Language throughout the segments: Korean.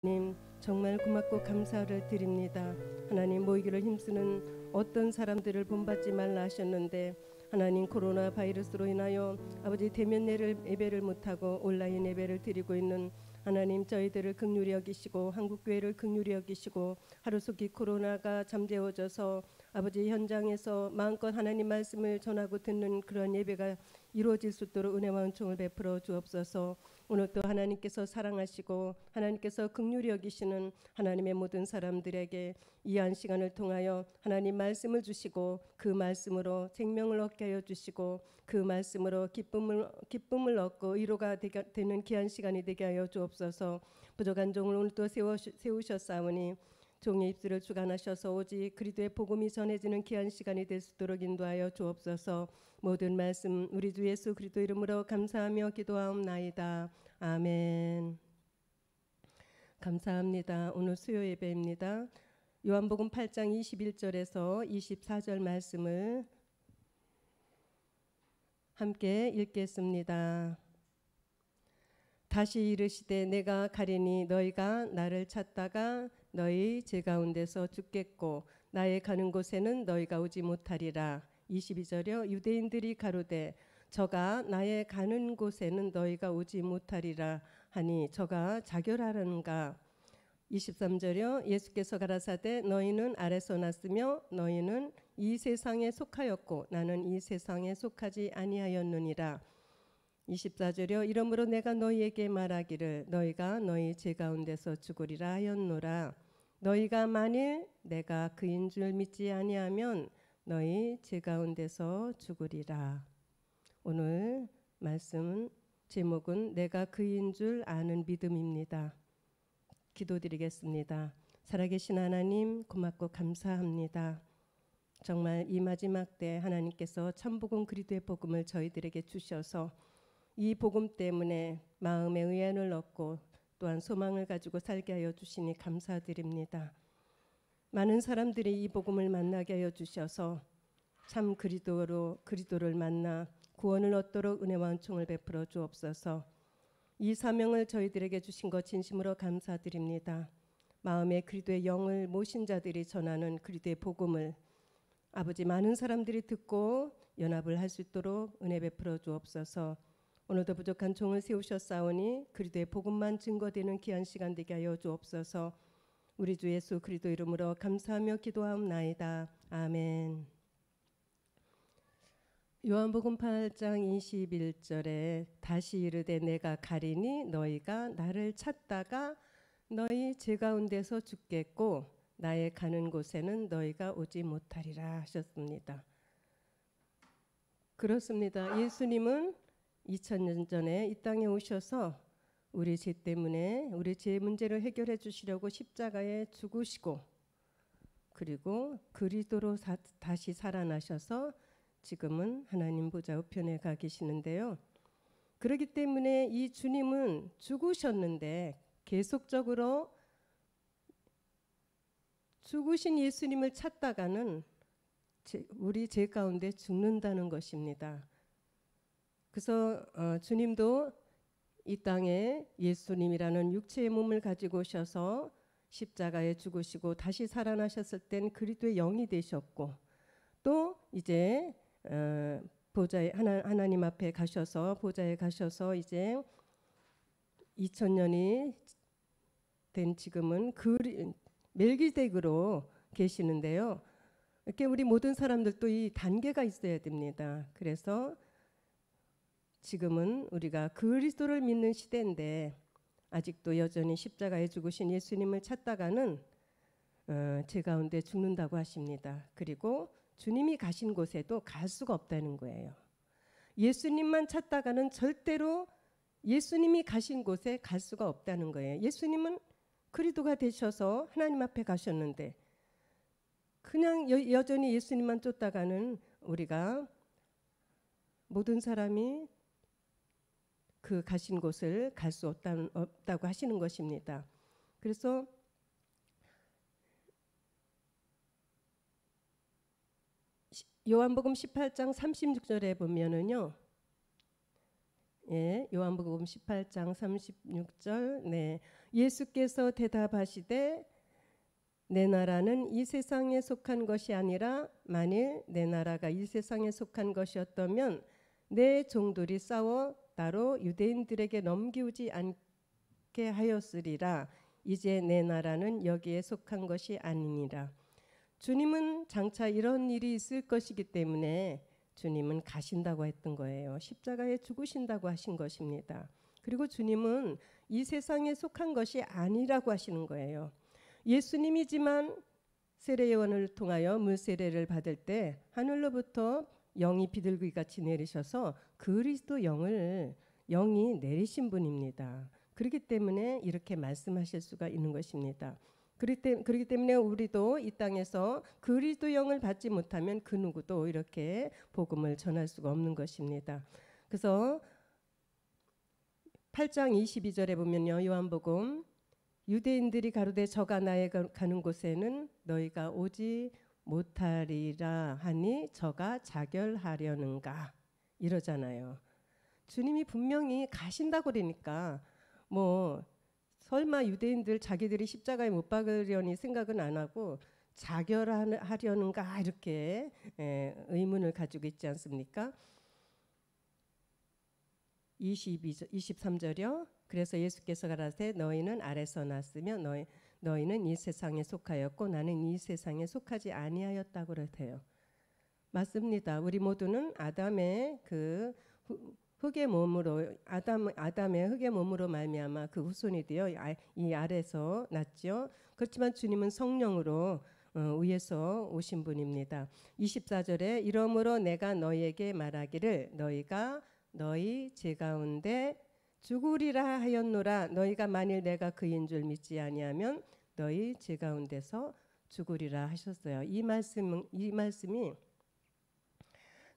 하나님 정말 고맙고 감사를 드립니다. 하나님 모이기를 힘쓰는 어떤 사람들을 본받지 말라 하셨는데 하나님 코로나 바이러스로 인하여 아버지 대면 예배를 못하고 온라인 예배를 드리고 있는 하나님 저희들을 긍휼히 여기시고 한국교회를 긍휼히 여기시고 하루속히 코로나가 잠재워져서 아버지 현장에서 마음껏 하나님 말씀을 전하고 듣는 그런 예배가 이루어질 수 있도록 은혜와 은총을 베풀어 주옵소서. 오늘도 하나님께서 사랑하시고 하나님께서 긍휼히 여기시는 하나님의 모든 사람들에게 이한 시간을 통하여 하나님 말씀을 주시고 그 말씀으로 생명을 얻게 하여 주시고 그 말씀으로 기쁨을 얻고 위로가 되는 귀한 시간이 되게 하여 주옵소서. 부족한 종을 오늘도 세우셨사오니 종의 입술을 주관하셔서 오직 그리스도의 복음이 전해지는 귀한 시간이 될 수 있도록 인도하여 주옵소서. 모든 말씀 우리 주 예수 그리스도 이름으로 감사하며 기도하옵나이다. 아멘. 감사합니다. 오늘 수요 예배입니다. 요한복음 8장 21절에서 24절 말씀을 함께 읽겠습니다. 다시 이르시되 내가 가리니 너희가 나를 찾다가 너희 제 가운데서 죽겠고 나의 가는 곳에는 너희가 오지 못하리라. 22절이요. 유대인들이 가로되 저가 나의 가는 곳에는 너희가 오지 못하리라 하니 저가 자결하는가. 23절이요. 예수께서 가라사대 너희는 아래서 났으며 너희는 이 세상에 속하였고 나는 이 세상에 속하지 아니하였느니라. 24절이요. 이러므로 내가 너희에게 말하기를 너희가 너희 제 가운데서 죽으리라 하였노라. 너희가 만일 내가 그인 줄 믿지 아니하면 너희 제 가운데서 죽으리라. 오늘 말씀 제목은 내가 그인 줄 아는 믿음입니다. 기도드리겠습니다. 살아계신 하나님 고맙고 감사합니다. 정말 이 마지막 때 하나님께서 참복음 그리스도의 복음을 저희들에게 주셔서 이 복음 때문에 마음의 의안을 얻고 또한 소망을 가지고 살게 하여 주시니 감사드립니다. 많은 사람들이 이 복음을 만나게 하여 주셔서 참 그리스도를 만나 구원을 얻도록 은혜와 은총을 베풀어 주옵소서. 이 사명을 저희들에게 주신 것 진심으로 감사드립니다. 마음의 그리스도의 영을 모신 자들이 전하는 그리스도의 복음을 아버지 많은 사람들이 듣고 연합을 할 수 있도록 은혜 베풀어 주옵소서. 오늘도 부족한 종을 세우셨사오니 그리스도의 복음만 증거되는 귀한 시간 되게 하여 주옵소서. 우리 주 예수 그리스도 이름으로 감사하며 기도하옵나이다. 아멘. 요한복음 8장 21절에 다시 이르되 내가 가리니 너희가 나를 찾다가 너희 제 가운데서 죽겠고 나의 가는 곳에는 너희가 오지 못하리라 하셨습니다. 그렇습니다. 예수님은 2000년 전에 이 땅에 오셔서 우리 죄 때문에 우리 죄 문제를 해결해 주시려고 십자가에 죽으시고 그리고 그리스도로 다시 살아나셔서 지금은 하나님 보좌 우편에 가 계시는데요. 그렇기 때문에 이 주님은 죽으셨는데 계속적으로 죽으신 예수님을 찾다가는 우리 죄 가운데 죽는다는 것입니다. 그래서 주님도 이 땅에 예수님이라는 육체의 몸을 가지고 오셔서 십자가에 죽으시고 다시 살아나셨을 땐 그리스도의 영이 되셨고 또 이제 보좌에 하나님 앞에 가셔서 보좌에 가셔서 이제 2000년이 된 지금은 멜기세덱으로 계시는데요. 이렇게 우리 모든 사람들도 이 단계가 있어야 됩니다. 그래서 지금은 우리가 그리스도를 믿는 시대인데 아직도 여전히 십자가에 죽으신 예수님을 찾다가는 제 가운데 죽는다고 하십니다. 그리고 주님이 가신 곳에도 갈 수가 없다는 거예요. 예수님만 찾다가는 절대로 예수님이 가신 곳에 갈 수가 없다는 거예요. 예수님은 그리스도가 되셔서 하나님 앞에 가셨는데 그냥 여전히 예수님만 쫓다가는 우리가 모든 사람이 그 가신 곳을 갈 수 없다고 하시는 것입니다. 그래서 요한복음 18장 36절에 보면은요. 예, 요한복음 18장 36절. 네. 예수께서 대답하시되 내 나라는 이 세상에 속한 것이 아니라 만일 내 나라가 이 세상에 속한 것이었다면 내 종들이 싸워 따로 유대인들에게 넘기우지 않게 하였으리라. 이제 내 나라는 여기에 속한 것이 아니니라. 주님은 장차 이런 일이 있을 것이기 때문에 주님은 가신다고 했던 거예요. 십자가에 죽으신다고 하신 것입니다. 그리고 주님은 이 세상에 속한 것이 아니라고 하시는 거예요. 예수님이지만 세례요한을 통하여 물세례를 받을 때 하늘로부터 영이 비둘기같이 내리셔서 그리스도 영이 내리신 분입니다. 그렇기 때문에 이렇게 말씀하실 수가 있는 것입니다. 그렇기 때문에 우리도 이 땅에서 그리스도 영을 받지 못하면 그 누구도 이렇게 복음을 전할 수가 없는 것입니다. 그래서 8장 22절에 보면요. 요한복음 유대인들이 가로되 저가 나의 가는 곳에는 너희가 오지 못하리라 하니 저가 자결하려는가 이러잖아요. 주님이 분명히 가신다고 그러니까 뭐 설마 유대인들 자기들이 십자가에 못 박으려니 생각은 안 하고 자결하려는가 이렇게 의문을 가지고 있지 않습니까? 23절이요. 그래서 예수께서 가라사대 너희는 아래서 났으며 너희는 이 세상에 속하였고 나는 이 세상에 속하지 아니하였다고 그러세요. 맞습니다. 우리 모두는 아담의 그 흙의 몸으로 아담의 흙의 몸으로 말미암아 그 후손이 되어 이 아래서 났죠. 그렇지만 주님은 성령으로 위에서 오신 분입니다. 24절에 이러므로 내가 너희에게 말하기를 너희가 너희 제 가운데 죽으리라 하였노라. 너희가 만일 내가 그인 줄 믿지 아니하면 너희 제 가운데서 죽으리라 하셨어요. 이 말씀이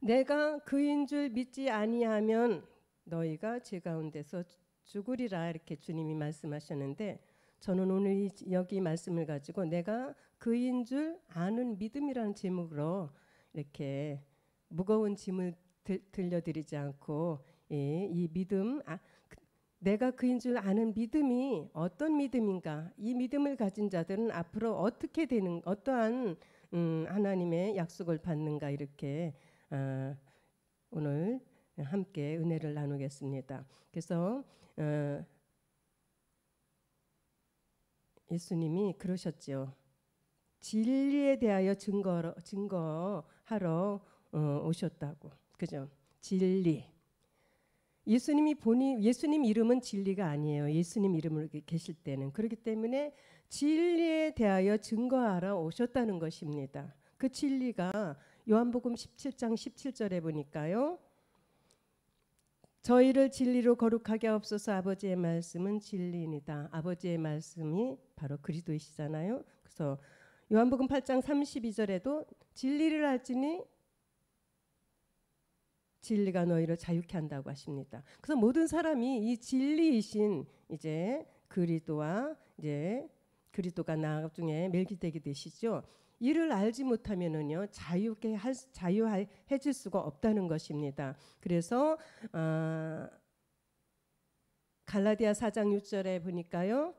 내가 그인 줄 믿지 아니하면 너희가 제 가운데서 죽으리라 이렇게 주님이 말씀하셨는데 저는 오늘 여기 말씀을 가지고 내가 그인 줄 아는 믿음이라는 제목으로 이렇게 무거운 짐을 들려드리지 않고 이 믿음 내가 그인 줄 아는 믿음이 어떤 믿음인가 이 믿음을 가진 자들은 앞으로 어떻게 되는 어떠한 하나님의 약속을 받는가 이렇게 오늘 함께 은혜를 나누겠습니다. 그래서 예수님이 그러셨죠. 진리에 대하여 증거하러 오셨다고. 그죠? 진리. 예수님 이름은 진리가 아니에요. 예수님 이름으로 계실 때는. 그렇기 때문에 진리에 대하여 증거하러 오셨다는 것입니다. 그 진리가 요한복음 17장 17절에 보니까요. 저희를 진리로 거룩하게 하옵소서. 아버지의 말씀은 진리입니다. 아버지의 말씀이 바로 그리스도이시잖아요. 그래서 요한복음 8장 32절에도 진리를 알지니 진리가 너희를 자유케 한다고 하십니다. 그래서 모든 사람이 이 진리이신 이제 그리스도와 이제 그리스도가 나중에 멜기세덱이 되시죠. 이를 알지 못하면은요 자유해질 수가 없다는 것입니다. 그래서 갈라디아 4장 6절에 보니까요.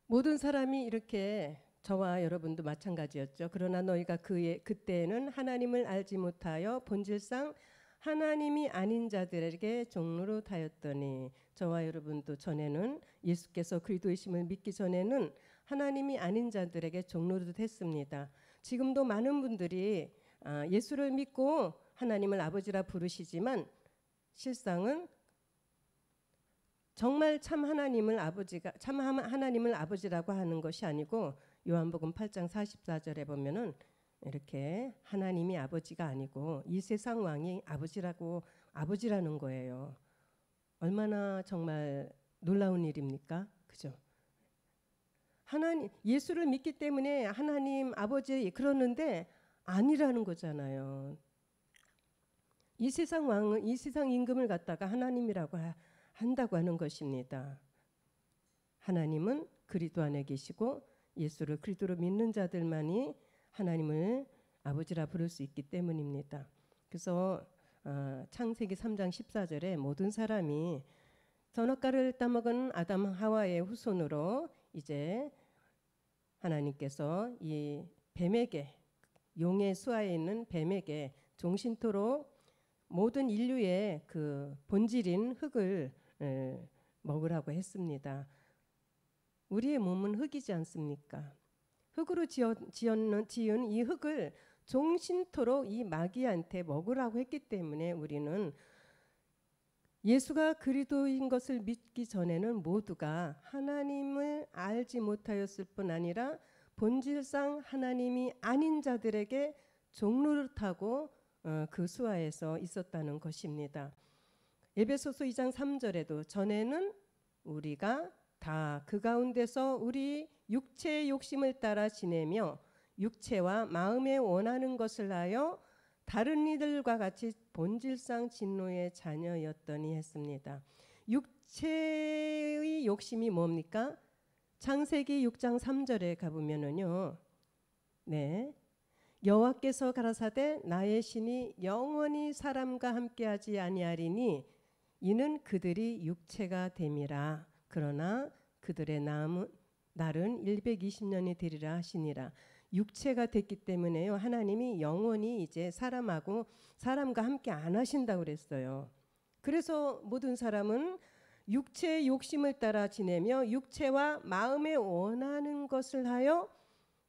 모든 사람이 이렇게 저와 여러분도 마찬가지였죠. 그러나 너희가 그때는 하나님을 알지 못하여 본질상 하나님이 아닌 자들에게 종로로 타였더니 저와 여러분도 전에는 예수께서 그리스도이심을 믿기 전에는 하나님이 아닌 자들에게 종로로 됐습니다. 지금도 많은 분들이 예수를 믿고 하나님을 아버지라 부르시지만 실상은 정말 참 하나님을 아버지라고 하는 것이 아니고 요한복음 8장 44절에 보면은 이렇게 하나님이 아버지가 아니고 이 세상 왕이 아버지라는 거예요. 얼마나 정말 놀라운 일입니까? 그죠? 예수를 믿기 때문에 하나님 아버지 그러는데 아니라는 거잖아요. 이 세상 왕은 이 세상 임금을 갖다가 하나님이라고 한다고 하는 것입니다. 하나님은 그리스도 안에 계시고 예수를 그리스도로 믿는 자들만이 하나님을 아버지라 부를 수 있기 때문입니다. 그래서 창세기 3장 14절에 모든 사람이 선악과를 따먹은 아담 하와의 후손으로 이제 하나님께서 이 뱀에게, 용의 수하에 있는 뱀에게 종신토록 모든 인류의 그 본질인 흙을 먹으라고 했습니다. 우리의 몸은 흙이지 않습니까? 흙으로 지은 이 흙을 종신토록 이 마귀한테 먹으라고 했기 때문에 우리는 예수가 그리스도인 것을 믿기 전에는 모두가 하나님을 알지 못하였을 뿐 아니라 본질상 하나님이 아닌 자들에게 종노릇하고 그 수하에서 있었다는 것입니다. 에베소서 2장 3절에도 전에는 우리가 다 그 가운데서 우리 육체의 욕심을 따라 지내며 육체와 마음에 원하는 것을 하여 다른 이들과 같이 본질상 진노의 자녀였더니 했습니다. 육체의 욕심이 뭡니까? 창세기 6장 3절에 가보면은요. 네. 여호와께서 가라사대 나의 신이 영원히 사람과 함께하지 아니하리니 이는 그들이 육체가 됨이라. 그러나 그들의 날은 120년이 되리라 하시니라. 육체가 됐기 때문에요. 하나님이 영원히 이제 사람과 함께 안 하신다고 그랬어요. 그래서 모든 사람은 육체의 욕심을 따라 지내며 육체와 마음에 원하는 것을 하여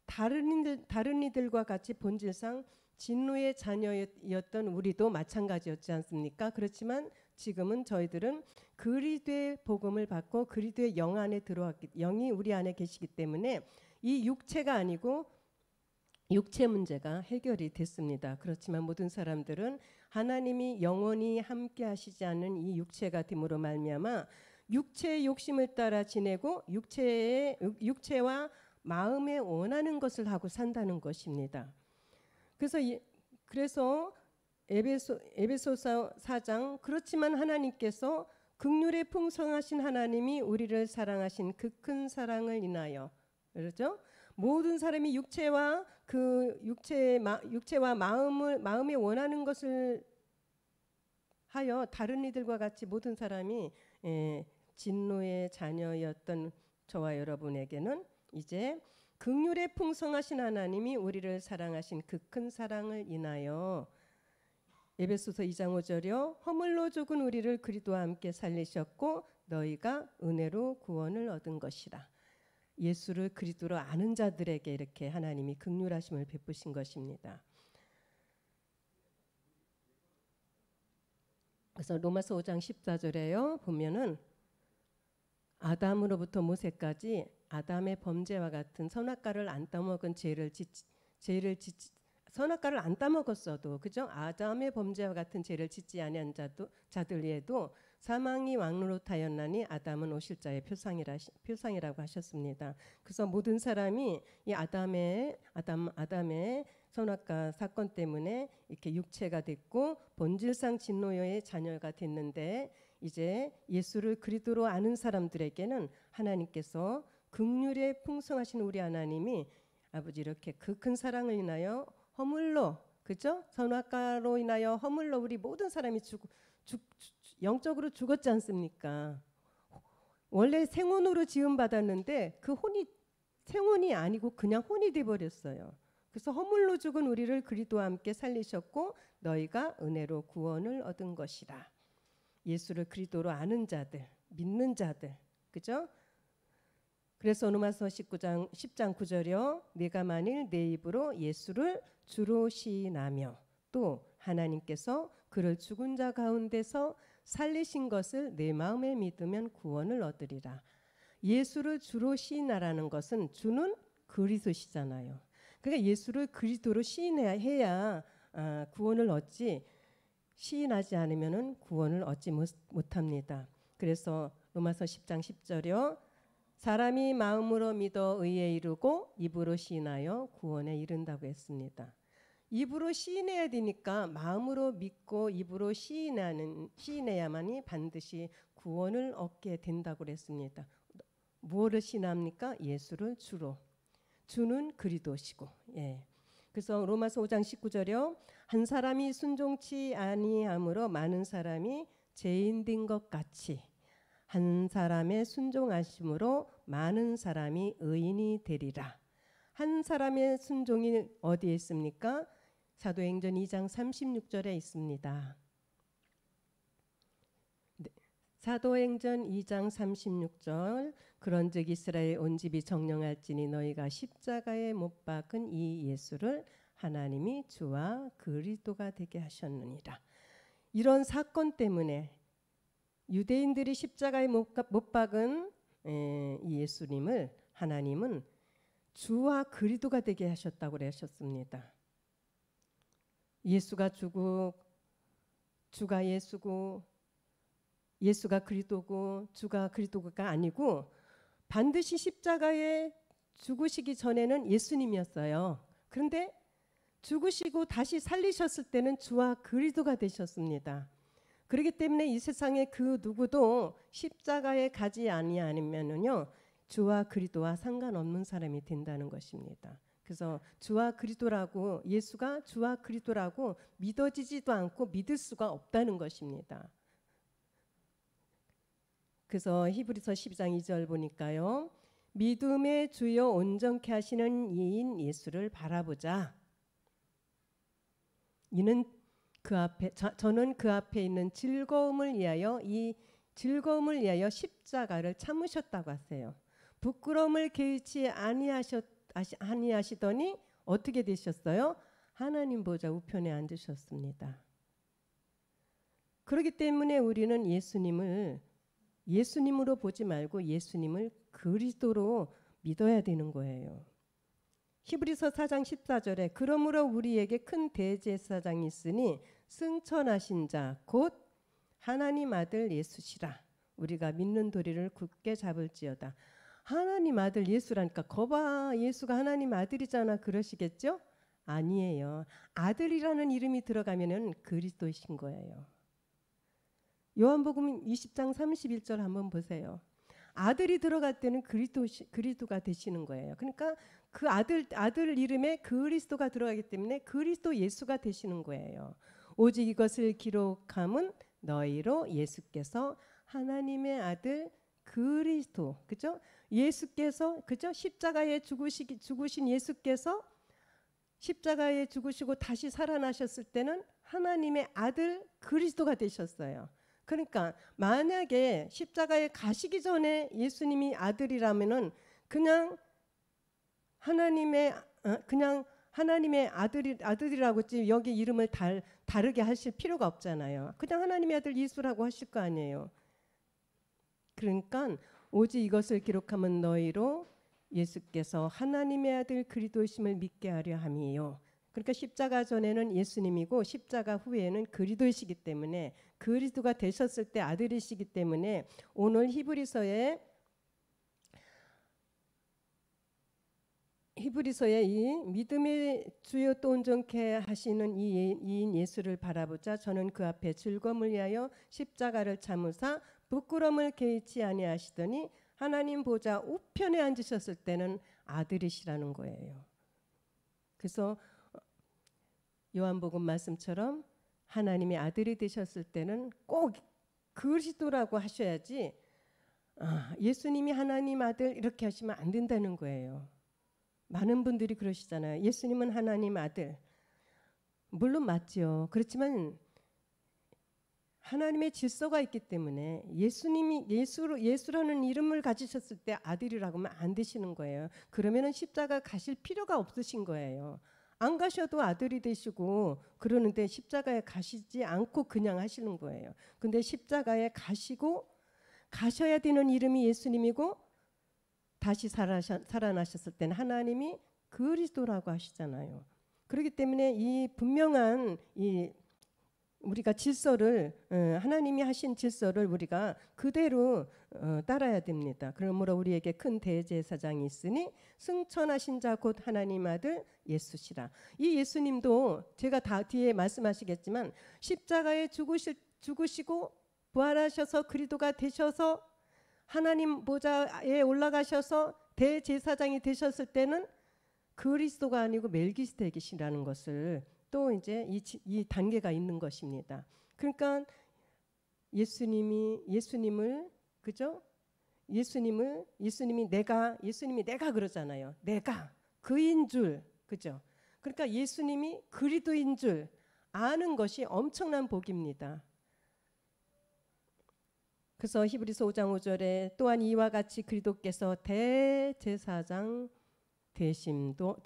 다른 이들과 같이 본질상 진노의 자녀였던 우리도 마찬가지였지 않습니까? 그렇지만 지금은 저희들은 그리스도의 복음을 받고 그리스도의 영 안에 영이 우리 안에 계시기 때문에 이 육체가 아니고 육체 문제가 해결이 됐습니다. 그렇지만 모든 사람들은 하나님이 영원히 함께 하시지 않는 이 육체가 됨으로 말미암아 육체의 욕심을 따라 지내고 육체와 마음에 원하는 것을 하고 산다는 것입니다. 그래서 에베소서 4장 그렇지만 하나님께서 긍휼에 풍성하신 하나님이 우리를 사랑하신 그 큰 사랑을 인하여 그렇죠? 모든 사람이 육체와 마음에 원하는 것을 하여 다른 이들과 같이 모든 사람이 진노의 자녀였던 저와 여러분에게는 이제 긍휼에 풍성하신 하나님이 우리를 사랑하신 그 큰 사랑을 인하여 에베소서 2장 5절이요 허물로 죽은 우리를 그리스도와 함께 살리셨고 너희가 은혜로 구원을 얻은 것이라. 예수를 그리스도로 아는 자들에게 이렇게 하나님이 긍휼하심을 베푸신 것입니다. 그래서 로마서 5장 14절에요 보면은 아담으로부터 모세까지 아담의 범죄와 같은 선악과를 안 따먹은 선악과를 안 따먹었어도 그죠? 아담의 범죄와 같은 죄를 짓지 아니한 자들 외에도 사망이 왕노릇하였나니 아담은 오실자의 표상이라고 하셨습니다. 그래서 모든 사람이 이 아담의 선악과 사건 때문에 이렇게 육체가 됐고 본질상 진노의 자녀가 됐는데 이제 예수를 그리스도로 아는 사람들에게는 하나님께서 긍휼에 풍성하신 우리 하나님이 아버지 이렇게 그 큰 사랑을 인하여 허물로 그죠? 선악과로 인하여 허물로 우리 모든 사람이 영적으로 죽었지 않습니까? 원래 생혼으로 지음 받았는데 그 혼이 생혼이 아니고 그냥 혼이 돼 버렸어요. 그래서 허물로 죽은 우리를 그리스도와 함께 살리셨고 너희가 은혜로 구원을 얻은 것이라. 예수를 그리스도로 아는 자들, 믿는 자들, 그죠? 그래서 로마서 10장 9절이요. 네가 만일 내 입으로 예수를 주로 시인하며 또 하나님께서 그를 죽은 자 가운데서 살리신 것을 내 마음에 믿으면 구원을 얻으리라. 예수를 주로 시인하라는 것은 주는 그리스도시잖아요. 그러니까 예수를 그리스도로 시인해야 구원을 얻지 시인하지 않으면 구원을 얻지 못합니다. 그래서 로마서 10장 10절이요. 사람이 마음으로 믿어 의에 이르고 입으로 시인하여 구원에 이른다고 했습니다. 입으로 시인해야 되니까 마음으로 믿고 입으로 시인해야만이 반드시 구원을 얻게 된다고 그랬습니다. 무엇을 시인합니까? 예수를 주로. 주는 그리스도시고. 예. 그래서 로마서 5장 19절이요. 한 사람이 순종치 아니함으로 많은 사람이 죄인 된 것 같이 한 사람의 순종하심으로 많은 사람이 의인이 되리라. 한 사람의 순종이 어디에 있습니까? 사도행전 2장 36절에 있습니다. 네. 사도행전 2장 36절 그런즉 이스라엘 온 집이 정령할지니 너희가 십자가에 못 박은 이 예수를 하나님이 주와 그리스도가 되게 하셨느니라. 이런 사건 때문에 유대인들이 십자가에 못 박은 이 예수님을 하나님은 주와 그리스도가 되게 하셨다고 그러셨습니다. 예수가 주고 주가 예수고 예수가 그리스도고 주가 그리스도가 아니고 반드시 십자가에 죽으시기 전에는 예수님이었어요. 그런데 죽으시고 다시 살리셨을 때는 주와 그리스도가 되셨습니다. 그렇기 때문에 이 세상에 그 누구도 십자가에 가지 아니하면은요 주와 그리스도와 상관없는 사람이 된다는 것입니다. 그래서 주와 그리스도라고 예수가 주와 그리스도라고 믿어지지도 않고 믿을 수가 없다는 것입니다. 그래서 히브리서 12장 2절 보니까요. 믿음의 주요 온전케 하시는 이인 예수를 바라보자. 이는 그 앞에 저는 그 앞에 있는 즐거움을 위하여 이 즐거움을 위하여 십자가를 참으셨다고 하세요. 부끄러움을 개의치 아니하시더니 어떻게 되셨어요? 하나님 보좌 우편에 앉으셨습니다. 그렇기 때문에 우리는 예수님으로 보지 말고 예수님을 그리스도로 믿어야 되는 거예요. 히브리서 4장 14절에 그러므로 우리에게 큰 대제사장이 있으니 승천하신 자 곧 하나님 아들 예수시라. 우리가 믿는 도리를 굳게 잡을지어다. 하나님 아들 예수라니까 거봐 예수가 하나님 아들이잖아 그러시겠죠? 아니에요. 아들이라는 이름이 들어가면은 그리스도이신 거예요. 요한복음 20장 31절 한번 보세요. 아들이 들어갈 때는 그리스도가 되시는 거예요. 그러니까 그 아들 이름에 그리스도가 들어가기 때문에 그리스도 예수가 되시는 거예요. 오직 이것을 기록함은 너희로 예수께서 하나님의 아들 그리스도, 그죠? 예수께서, 그죠? 십자가에 죽으신 예수께서 십자가에 죽으시고 다시 살아나셨을 때는 하나님의 아들 그리스도가 되셨어요. 그러니까 만약에 십자가에 가시기 전에 예수님이 아들이라면은 그냥 하나님의 아들이라고 여기 이름을 다르게 하실 필요가 없잖아요. 그냥 하나님의 아들 예수라고 하실 거 아니에요. 그러니까 오직 이것을 기록하면 너희로 예수께서 하나님의 아들 그리스도이심을 믿게 하려 함이에요. 그러니까 십자가 전에는 예수님이고 십자가 후에는 그리스도이시기 때문에 그리스도가 되셨을 때 아들이시기 때문에 오늘 히브리서에 이 믿음의 주요 또 온전케 하시는 이인 예수를 바라보자. 저는 그 앞에 즐거움을 위하여 십자가를 참으사 부끄러움을 개의치 아니하시더니 하나님 보좌 우편에 앉으셨을 때는 아들이시라는 거예요. 그래서 요한복음 말씀처럼 하나님의 아들이 되셨을 때는 꼭 그리스도라고 하셔야지 예수님이 하나님 아들 이렇게 하시면 안 된다는 거예요. 많은 분들이 그러시잖아요. 예수님은 하나님 아들. 물론 맞죠. 그렇지만 하나님의 질서가 있기 때문에 예수님이 예수라는 이름을 가지셨을 때 아들이라고 하면 안 되시는 거예요. 그러면은 십자가 가실 필요가 없으신 거예요. 안 가셔도 아들이 되시고 그러는데 십자가에 가시지 않고 그냥 하시는 거예요. 근데 십자가에 가셔야 되는 이름이 예수님이고 다시 살아나셨을 때는 하나님이 그리스도라고 하시잖아요. 그렇기 때문에 이 분명한 우리가 질서를 하나님이 하신 질서를 우리가 그대로 따라야 됩니다. 그러므로 우리에게 큰 대제사장이 있으니 승천하신 자 곧 하나님 아들 예수시라. 이 예수님도 제가 다 뒤에 말씀하시겠지만 십자가에 죽으시고 부활하셔서 그리스도가 되셔서 하나님 보좌에 올라가셔서 대제사장이 되셨을 때는 그리스도가 아니고 멜기스덱이시라는 것을 또 이제 이 단계가 있는 것입니다. 그러니까 예수님을 그죠? 예수님이 내가 그러잖아요. 내가 그인 줄, 그죠? 그러니까 예수님이 그리스도인 줄 아는 것이 엄청난 복입니다. 그래서 히브리서 5장 5절에 또한 이와 같이 그리스도께서 대제사장 되심도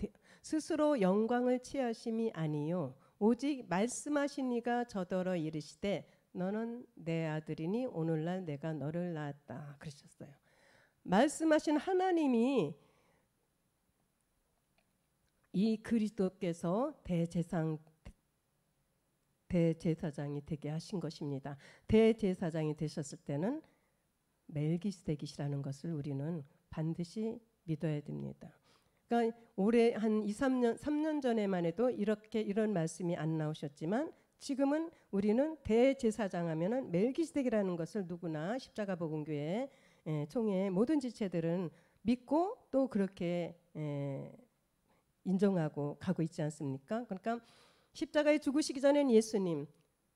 스스로 영광을 취하심이 아니요 오직 말씀하신 이가 저더러 이르시되 너는 내 아들이니 오늘날 내가 너를 낳았다 그러셨어요. 말씀하신 하나님이 이 그리스도께서 대제사장이 되게 하신 것입니다. 대제사장이 되셨을 때는 멜기스덱이시라는 것을 우리는 반드시 믿어야 됩니다. 그러니까 올해 한 3년 전에만 해도 이런 말씀이 안 나오셨지만 지금은 우리는 대제사장 하면은 멜기스덱이라는 것을 누구나 십자가 복음교회 총회 모든 지체들은 믿고 또 그렇게 인정하고 가고 있지 않습니까? 그러니까 십자가에 죽으시기 전엔 예수님,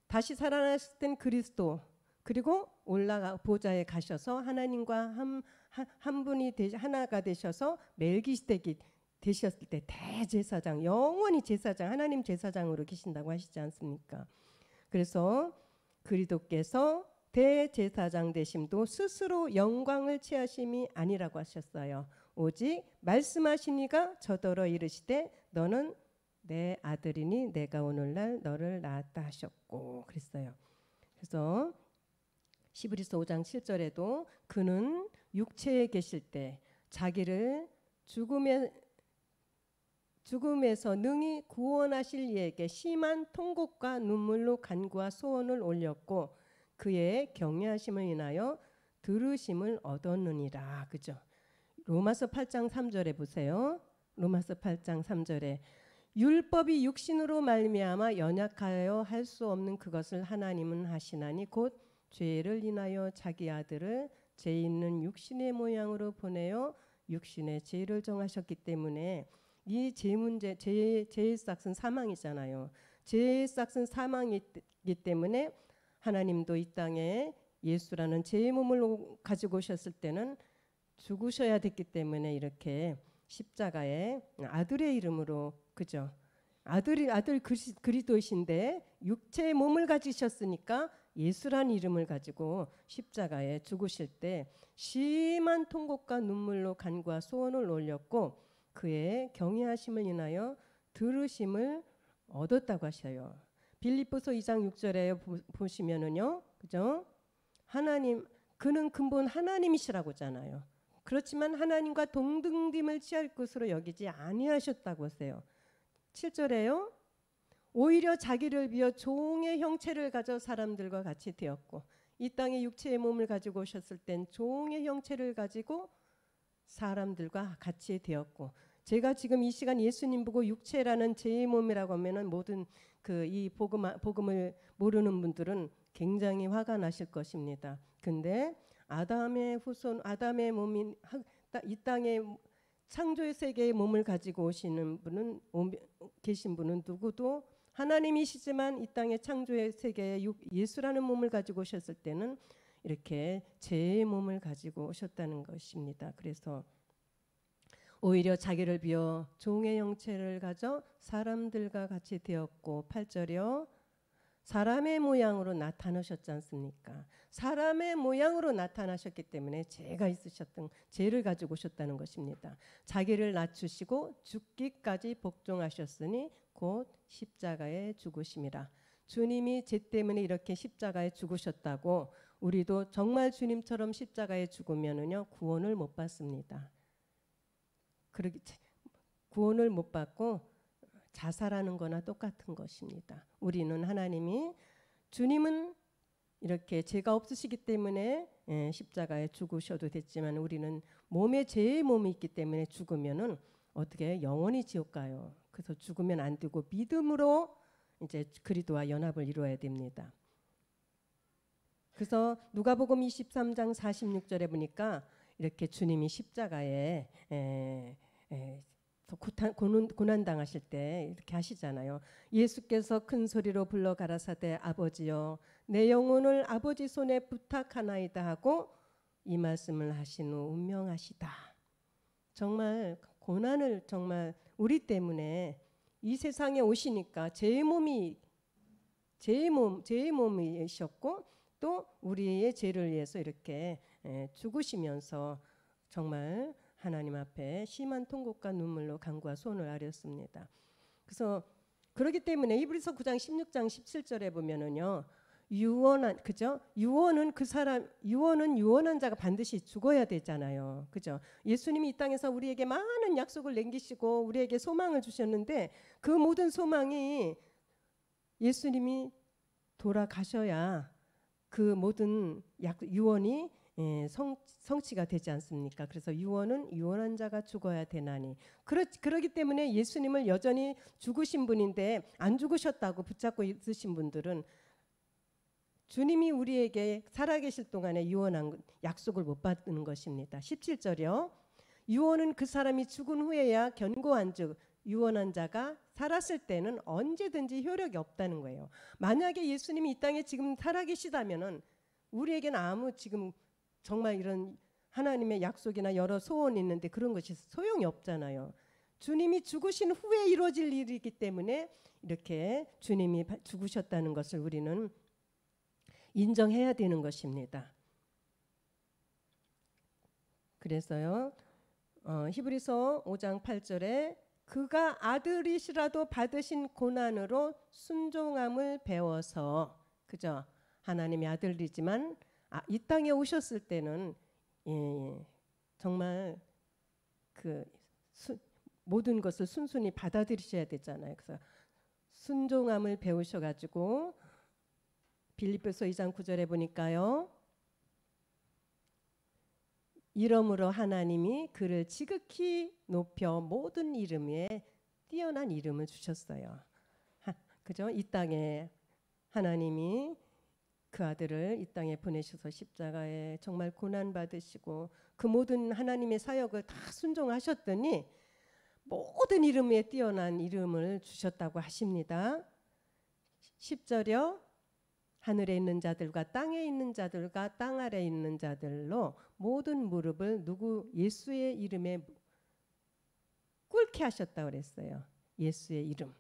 다시 살아나실 땐 그리스도, 그리고 보좌에 가셔서 하나님과 한 분이 하나가 되셔서 멜기스덱이 되셨을 때 대제사장, 영원히 제사장, 하나님 제사장으로 계신다고 하시지 않습니까? 그래서 그리스도께서 대제사장 되심도 스스로 영광을 취하심이 아니라고 하셨어요. 오직 말씀하신 이가 저더러 이르시되 너는 내 아들이니 내가 오늘날 너를 낳았다 하셨고 그랬어요. 그래서 히브리서 5장 7절에도 그는 육체에 계실 때 자기를 죽음에서 능히 구원하실 이에게 심한 통곡과 눈물로 간구와 소원을 올렸고 그의 경외하심을 인하여 들으심을 얻었느니라. 그죠? 로마서 8장 3절에 보세요. 로마서 8장 3절에 율법이 육신으로 말미암아 연약하여 할 수 없는 그것을 하나님은 하시나니 곧 죄를 인하여 자기 아들을 죄 있는 육신의 모양으로 보내어 육신의 죄를 정하셨기 때문에 이 죄 문제, 죄의 싹은 사망이잖아요. 죄의 싹은 사망이기 때문에 하나님도 이 땅에 예수라는 죄의 몸을 가지고 오셨을 때는 죽으셔야 됐기 때문에 이렇게 십자가에 아들의 이름으로 그죠? 아들 그리스도이신데 육체의 몸을 가지셨으니까 예수란 이름을 가지고 십자가에 죽으실 때 심한 통곡과 눈물로 간구와 소원을 올렸고 그의 경외하심을 인하여 들으심을 얻었다고 하셔요. 빌립보서 2장 6절에 보시면은요, 그죠? 그는 근본 하나님이시라고잖아요. 그렇지만 하나님과 동등됨을 취할 것으로 여기지 아니하셨다고 하세요. 7절에요. 오히려 자기를 비어 종의 형체를 가져 사람들과 같이 되었고 이 땅에 육체의 몸을 가지고 오셨을 땐 종의 형체를 가지고 사람들과 같이 되었고 제가 지금 이 시간 예수님 보고 육체라는 제 몸이라고 하면은 모든 이 복음을 모르는 분들은 굉장히 화가 나실 것입니다. 근데 아담의 몸인 이 땅에 창조의 세계의 몸을 가지고 계신 분은 누구도 하나님이시지만 이 땅의 창조의 세계에 예수라는 몸을 가지고 오셨을 때는 이렇게 제 몸을 가지고 오셨다는 것입니다. 그래서 오히려 자기를 비워 종의 형체를 가져 사람들과 같이 되었고 8절이요. 사람의 모양으로 나타나셨지 않습니까? 사람의 모양으로 나타나셨기 때문에 죄가 있으셨던 죄를 가지고 오셨다는 것입니다. 자기를 낮추시고 죽기까지 복종하셨으니 곧 십자가에 죽으심이라. 주님이 죄 때문에 이렇게 십자가에 죽으셨다고 우리도 정말 주님처럼 십자가에 죽으면은요 구원을 못 받습니다. 구원을 못 받고 자살하는 거나 똑같은 것입니다. 우리는 주님은 이렇게 죄가 없으시기 때문에 십자가에 죽으셔도 됐지만 우리는 죄의 몸이 있기 때문에 죽으면은 어떻게 영원히 지옥 가요. 그래서 죽으면 안 되고 믿음으로 이제 그리스도와 연합을 이루어야 됩니다. 그래서 누가복음 23장 46절에 보니까 이렇게 주님이 십자가에 고난 당하실 때 이렇게 하시잖아요. 예수께서 큰 소리로 불러 가라사대 아버지여 내 영혼을 아버지 손에 부탁하나이다 하고 이 말씀을 하신 후 운명하시다. 정말 고난을 정말 우리 때문에 이 세상에 오시니까 제 몸이셨고 또 우리의 죄를 위해서 이렇게 죽으시면서 정말 하나님 앞에 심한 통곡과 눈물로 간구와 소원을 아뢰었습니다. 그래서 그렇기 때문에 히브리서 9장 16장 17절에 보면은요. 유언한 그죠? 유언은 유언한 자가 반드시 죽어야 되잖아요. 그죠? 예수님이 이 땅에서 우리에게 많은 약속을 남기시고 우리에게 소망을 주셨는데 그 모든 소망이 예수님이 돌아가셔야 그 모든 유언이 성취가 되지 않습니까? 그래서 유언한 자가 죽어야 되나니 그러기 때문에 예수님을 여전히 죽으신 분인데 안 죽으셨다고 붙잡고 있으신 분들은 주님이 우리에게 살아계실 동안에 유언한 약속을 못 받는 것입니다. 17절이요. 유언은 그 사람이 죽은 후에야 견고한 즉 유언한 자가 살았을 때는 언제든지 효력이 없다는 거예요. 만약에 예수님이 이 땅에 지금 살아계시다면은 우리에게는 아무 지금 정말 이런 하나님의 약속이나 여러 소원이 있는데 그런 것이 소용이 없잖아요. 주님이 죽으신 후에 이루어질 일이기 때문에 이렇게 주님이 죽으셨다는 것을 우리는 인정해야 되는 것입니다. 그래서요. 히브리서 5장 8절에 그가 아들이시라도 받으신 고난으로 순종함을 배워서 그죠? 하나님의 아들이지만 이 땅에 오셨을 때는 정말 모든 것을 순순히 받아들이셔야 되잖아요. 그래서 순종함을 배우셔가지고 빌립보서 2장 9절에 보니까요. 이러므로 하나님이 그를 지극히 높여 모든 이름에 뛰어난 이름을 주셨어요. 그죠? 이 땅에 하나님이 그 아들을 이 땅에 보내셔서 십자가에 정말 고난 받으시고 그 모든 하나님의 사역을 다 순종하셨더니 모든 이름에 뛰어난 이름을 주셨다고 하십니다. 10절이요. 하늘에 있는 자들과 땅에 있는 자들과 땅 아래에 있는 자들로 모든 무릎을 누구 예수의 이름에 꿇게 하셨다고 그랬어요. 예수의 이름.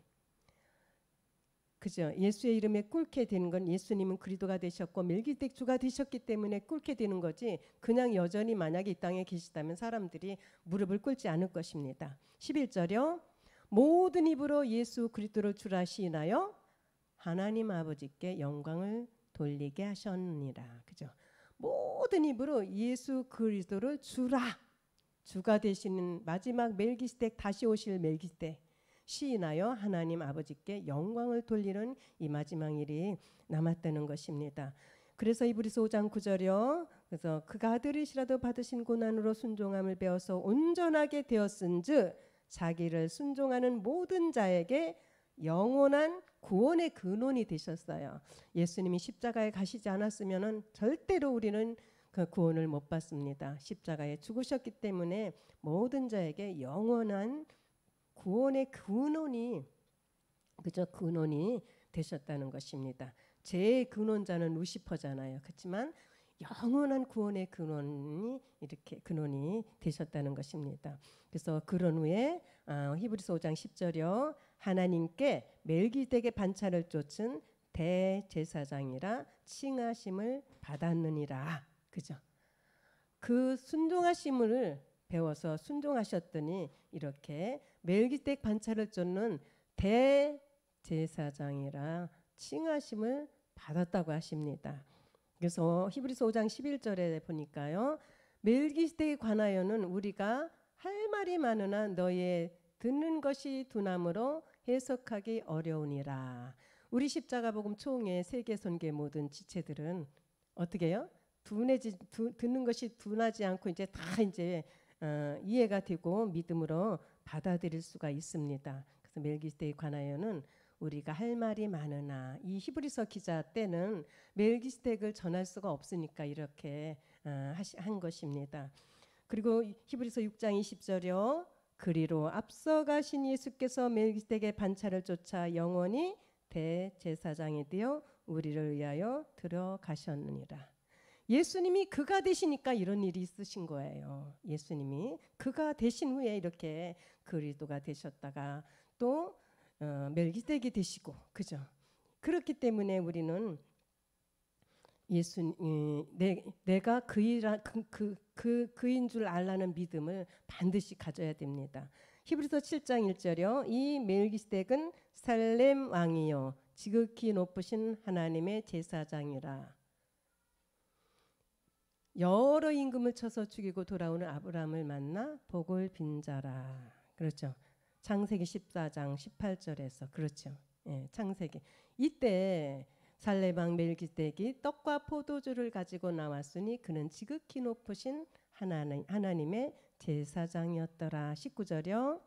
그죠? 예수의 이름에 꿇게 되는 건 예수님은 그리스도가 되셨고 멜기세덱 주가 되셨기 때문에 꿇게 되는 거지 그냥 여전히 만약에 이 땅에 계시다면 사람들이 무릎을 꿇지 않을 것입니다. 11절이요. 모든 입으로 예수 그리스도를 주라 시인하여 하나님 아버지께 영광을 돌리게 하셨느니라. 그죠? 모든 입으로 예수 그리스도를 주가 되시는 마지막 멜기세덱 다시 오실 멜기세덱 시인하여 하나님 아버지께 영광을 돌리는 이 마지막 일이 남았다는 것입니다. 그래서 히브리서 5장 9절이요. 그래서 그가 아들이시라도 받으신 고난으로 순종함을 배워서 온전하게 되었은즉 자기를 순종하는 모든 자에게 영원한 구원의 근원이 되셨어요. 예수님이 십자가에 가시지 않았으면은 절대로 우리는 그 구원을 못 받습니다. 십자가에 죽으셨기 때문에 모든 자에게 영원한 구원의 근원이 그저 근원이 되셨다는 것입니다. 죄의 근원자는 루시퍼잖아요. 그렇지만 영원한 구원의 근원이 이렇게 근원이 되셨다는 것입니다. 그래서 그런 후에 히브리서 5장 10절이요. 하나님께 멜기세덱의 반차를 쫓은 대제사장이라 칭하심을 받았느니라. 그죠? 그 순종하심을 배워서 순종하셨더니 이렇게 멜기세덱 반차를 쫓는 대제사장이라 칭하심을 받았다고 하십니다. 그래서 히브리서 5장 11절에 보니까요. 멜기세덱에 관하여는 우리가 할 말이 많으나 너의 듣는 것이 둔함으로 해석하기 어려우니라. 우리 십자가복음 총회 세계선교의 모든 지체들은 어떻게 해요? 듣는 것이 둔하지 않고 이제 다 이제 이해가 되고 믿음으로 받아들일 수가 있습니다. 그래서 멜기세덱에 관하여는 우리가 할 말이 많으나 이 히브리서 기자 때는 멜기세덱을 전할 수가 없으니까 이렇게 한 것입니다. 그리고 히브리서 6장 20절이요. 그리로 앞서가신 예수께서 멜기세덱의 반차를 쫓아 영원히 대제사장이 되어 우리를 위하여 들어가셨느니라. 예수님이 그가 되시니까 이런 일이 있으신 거예요. 예수님이 그가 되신 후에 이렇게 그리스도가 되셨다가 또 멜기세덱이 되시고, 그죠? 그렇기 때문에 우리는 내가 그인 줄 알라는 믿음을 반드시 가져야 됩니다. 히브리서 7장 1절이요. 이 멜기세덱은 살렘 왕이요 지극히 높으신 하나님의 제사장이라. 여러 임금을 쳐서 죽이고 돌아오는 아브라함을 만나 복을 빈 자라. 그렇죠. 창세기 14장 18절에서 그렇죠. 예, 창세기. 이때 살레방 멜기세덱이 떡과 포도주를 가지고 나왔으니 그는 지극히 높으신 하나님의 제사장이었더라. 19절이요.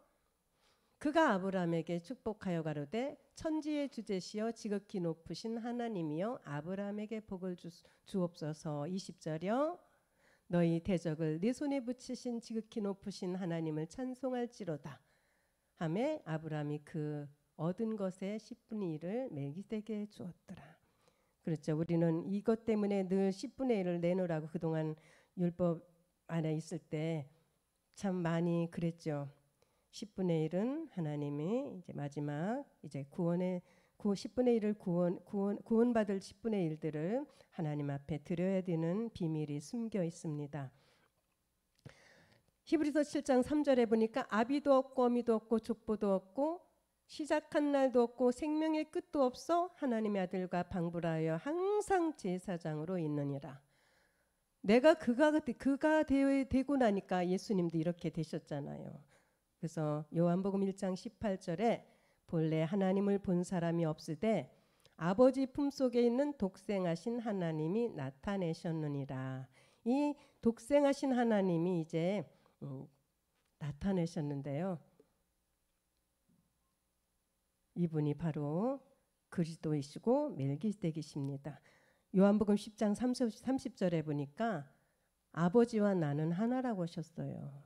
그가 아브라함에게 축복하여 가로되 천지의 주제시여 지극히 높으신 하나님이여 아브라함에게 복을 주옵소서. 20절이요. 너희 대적을 네 손에 붙이신 지극히 높으신 하나님을 찬송할지로다 하매 아브라함이 그 얻은 것의 10분의 1을 멜기세덱에게 주었더라. 그렇죠. 우리는 이것 때문에 늘 10분의 1을 내놓으라고 그동안 율법 안에 있을 때 참 많이 그랬죠. 10분의 1은 하나님이 이제 마지막 이제 10분의 1을 구원받을 10분의 1들을 하나님 앞에 드려야 되는 비밀이 숨겨 있습니다. 히브리서 7장 3절에 보니까 아비도 없고 어미도 없고 족보도 없고 시작한 날도 없고 생명의 끝도 없어 하나님의 아들과 방불하여 항상 제사장으로 있느니라. 내가 그가 되고 나니까 예수님도 이렇게 되셨잖아요. 그래서 요한복음 1장 18절에 본래 하나님을 본 사람이 없으되 아버지 품속에 있는 독생하신 하나님이 나타내셨느니라. 이 독생하신 하나님이 이제 나타내셨는데요. 이분이 바로 그리스도이시고 멜기세덱이십니다. 요한복음 10장 30절에 보니까 아버지와 나는 하나라고 하셨어요.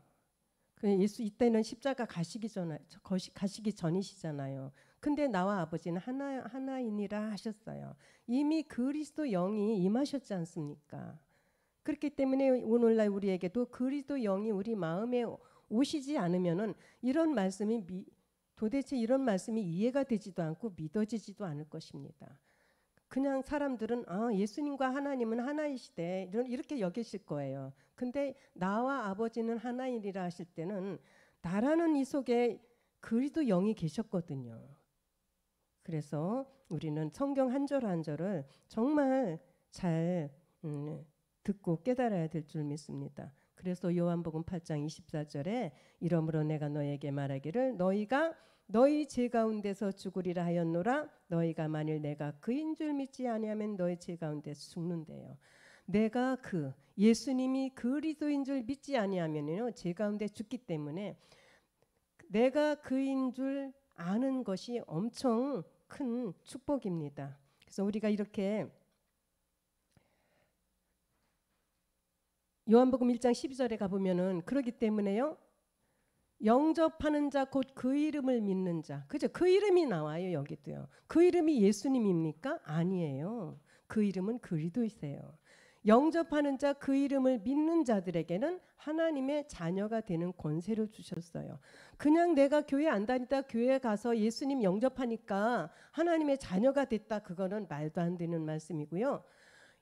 예수 이때는 십자가 가시기 전이시잖아요. 근데 나와 아버지는 하나이니라 하셨어요. 이미 그리스도 영이 임하셨지 않습니까? 그렇기 때문에 오늘날 우리에게도 그리스도 영이 우리 마음에 오시지 않으면은 도대체 이런 말씀이 이해가 되지도 않고 믿어지지도 않을 것입니다. 그냥 사람들은 예수님과 하나님은 하나이시대 이렇게 여기실 거예요. 근데 나와 아버지는 하나이니라 하실 때는 나라는 이 속에 그리스도 영이 계셨거든요. 그래서 우리는 성경 한 절 한 절을 정말 잘 듣고 깨달아야 될 줄 믿습니다. 그래서 요한복음 8장 24절에 이러므로 내가 너에게 말하기를 너희가 너희 죄 가운데서 죽으리라 하였노라. 너희가 만일 내가 그인 줄 믿지 아니하면 너희 죄 가운데서 죽는데요. 내가 예수님이 그리스도인 줄 믿지 아니하면요 죄 가운데 죽기 때문에 내가 그인 줄 아는 것이 엄청 큰 축복입니다. 그래서 우리가 이렇게 요한복음 1장 12절에 가보면은 그러기 때문에요. 영접하는 자 곧 그 이름을 믿는 자. 그죠? 그 이름이 나와요. 여기도요. 그 이름이 예수님입니까? 아니에요. 그 이름은 그리스도이세요. 영접하는 자 그 이름을 믿는 자들에게는 하나님의 자녀가 되는 권세를 주셨어요. 그냥 내가 교회 안 다니다 교회 가서 예수님 영접하니까 하나님의 자녀가 됐다. 그거는 말도 안 되는 말씀이고요.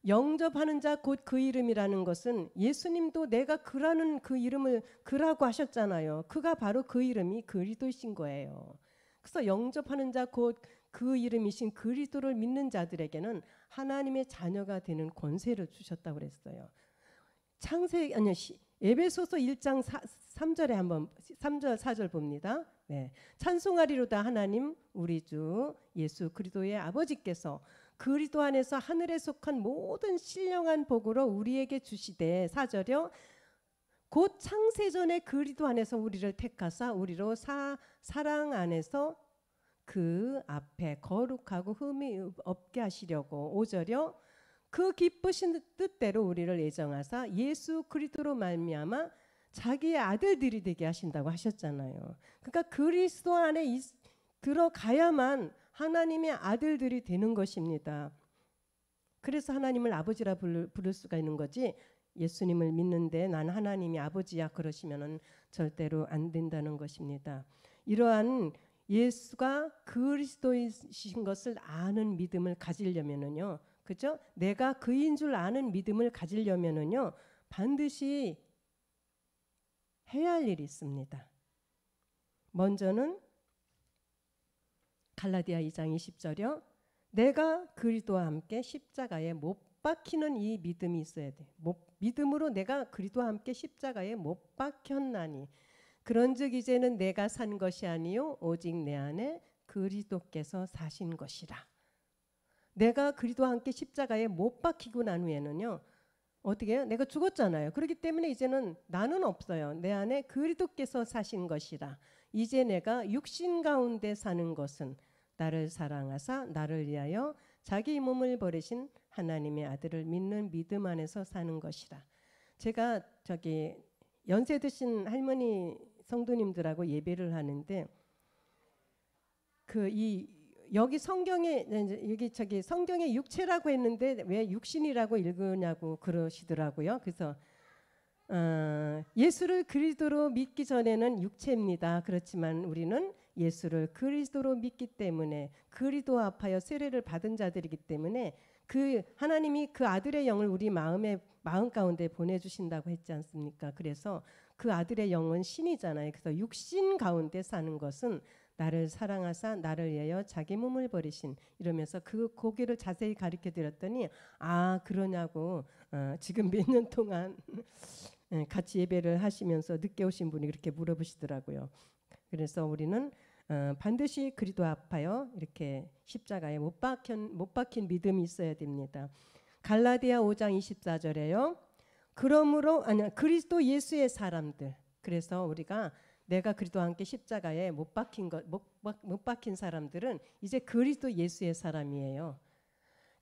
영접하는 자 곧 그 이름이라는 것은 예수님도 내가 그라는 그 이름을 그라고 하셨잖아요. 그가 바로 그 이름이 그리스도이신 거예요. 그래서 영접하는 자 곧 그 이름이신 그리스도를 믿는 자들에게는 하나님의 자녀가 되는 권세를 주셨다고 그랬어요. 에베소서 1장 3절에 한번 3절 4절 봅니다. 네. 찬송하리로다 하나님 우리 주 예수 그리스도의 아버지께서 그리스도 안에서 하늘에 속한 모든 신령한 복으로 우리에게 주시되 4절이요. 곧 창세전에 그리스도 안에서 우리를 택하사 우리로 사랑 안에서 그 앞에 거룩하고 흠이 없게 하시려고 5절이요. 그 기쁘신 뜻대로 우리를 예정하사 예수 그리스도로 말미암아 자기의 아들들이 되게 하신다고 하셨잖아요. 그러니까 그리스도 안에 들어가야만 하나님의 아들들이 되는 것입니다. 그래서 하나님을 아버지라 부를 수가 있는 거지. 예수님을 믿는데 난 하나님이 아버지야 그러시면은 절대로 안 된다는 것입니다. 이러한 예수가 그리스도이신 것을 아는 믿음을 가지려면은요, 그죠? 내가 그인 줄 아는 믿음을 가지려면은요, 반드시 해야 할 일이 있습니다. 먼저는 갈라디아 2장 20절이요. 내가 그리스도와 함께 십자가에 못 박히는 이 믿음이 있어야 돼. 믿음으로 내가 그리스도와 함께 십자가에 못 박혔나니 그런즉 이제는 내가 산 것이 아니요 오직 내 안에 그리스도께서 사신 것이라. 내가 그리스도와 함께 십자가에 못 박히고 난 후에는요, 어떻게 해요? 내가 죽었잖아요. 그렇기 때문에 이제는 나는 없어요. 내 안에 그리스도께서 사신 것이라. 이제 내가 육신 가운데 사는 것은 나를 사랑하사 나를 위하여 자기 몸을 버리신 하나님의 아들을 믿는 믿음 안에서 사는 것이라. 제가 연세 드신 할머니 성도님들하고 예배를 하는데 여기 성경에 성경에 육체라고 했는데 왜 육신이라고 읽으냐고 그러시더라고요. 그래서 예수를 그리스도로 믿기 전에는 육체입니다. 그렇지만 우리는 예수를 그리스도로 믿기 때문에 그리스도 앞하여 세례를 받은 자들이기 때문에 그 하나님이 그 아들의 영을 우리 마음 가운데 보내주신다고 했지 않습니까? 그래서 그 아들의 영은 신이잖아요. 그래서 육신 가운데 사는 것은 나를 사랑하사 나를 위하여 자기 몸을 버리신, 이러면서 그 고기를 자세히 가르쳐 드렸더니 그러냐고 지금 몇 년 동안 같이 예배를 하시면서 늦게 오신 분이 그렇게 물어보시더라고요. 그래서 우리는 반드시 그리스도 앞하여 이렇게 십자가에 못 박힌 믿음이 있어야 됩니다. 갈라디아 5장 24절에요. 그러므로 그리스도 예수의 사람들. 그래서 우리가 내가 그리스도와 함께 십자가에 못 박힌 사람들은 이제 그리스도 예수의 사람이에요.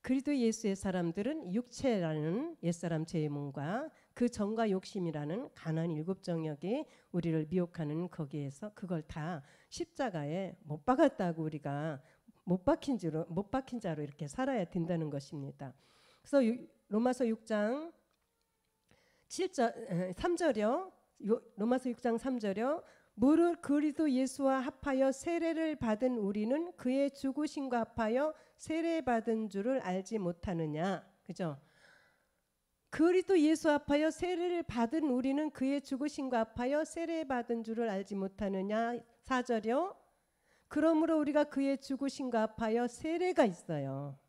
그리스도 예수의 사람들은 육체라는 옛사람 죄문과 그 정과 욕심이라는 가난 일곱 정욕이 우리를 미혹하는 거기에서 그걸 다 십자가에 못 박았다고 우리가 못 박힌 자로 이렇게 살아야 된다는 것입니다. 그래서 로마서 6장 3절이요. 로마서 6장 3절이요. 무릇 그리스도 예수와 합하여 세례를 받은 우리는 그의 죽으심과 합하여 세례받은 줄을 알지 못하느냐. 그죠? 그리스도 예수 합하여 세례를 받은 우리는 그의 죽으심과 합하여 세례받은 줄을 알지 못하느냐. 4절이요. 그러므로 우리가 그의 죽으심과 합하여 세례가 있어요.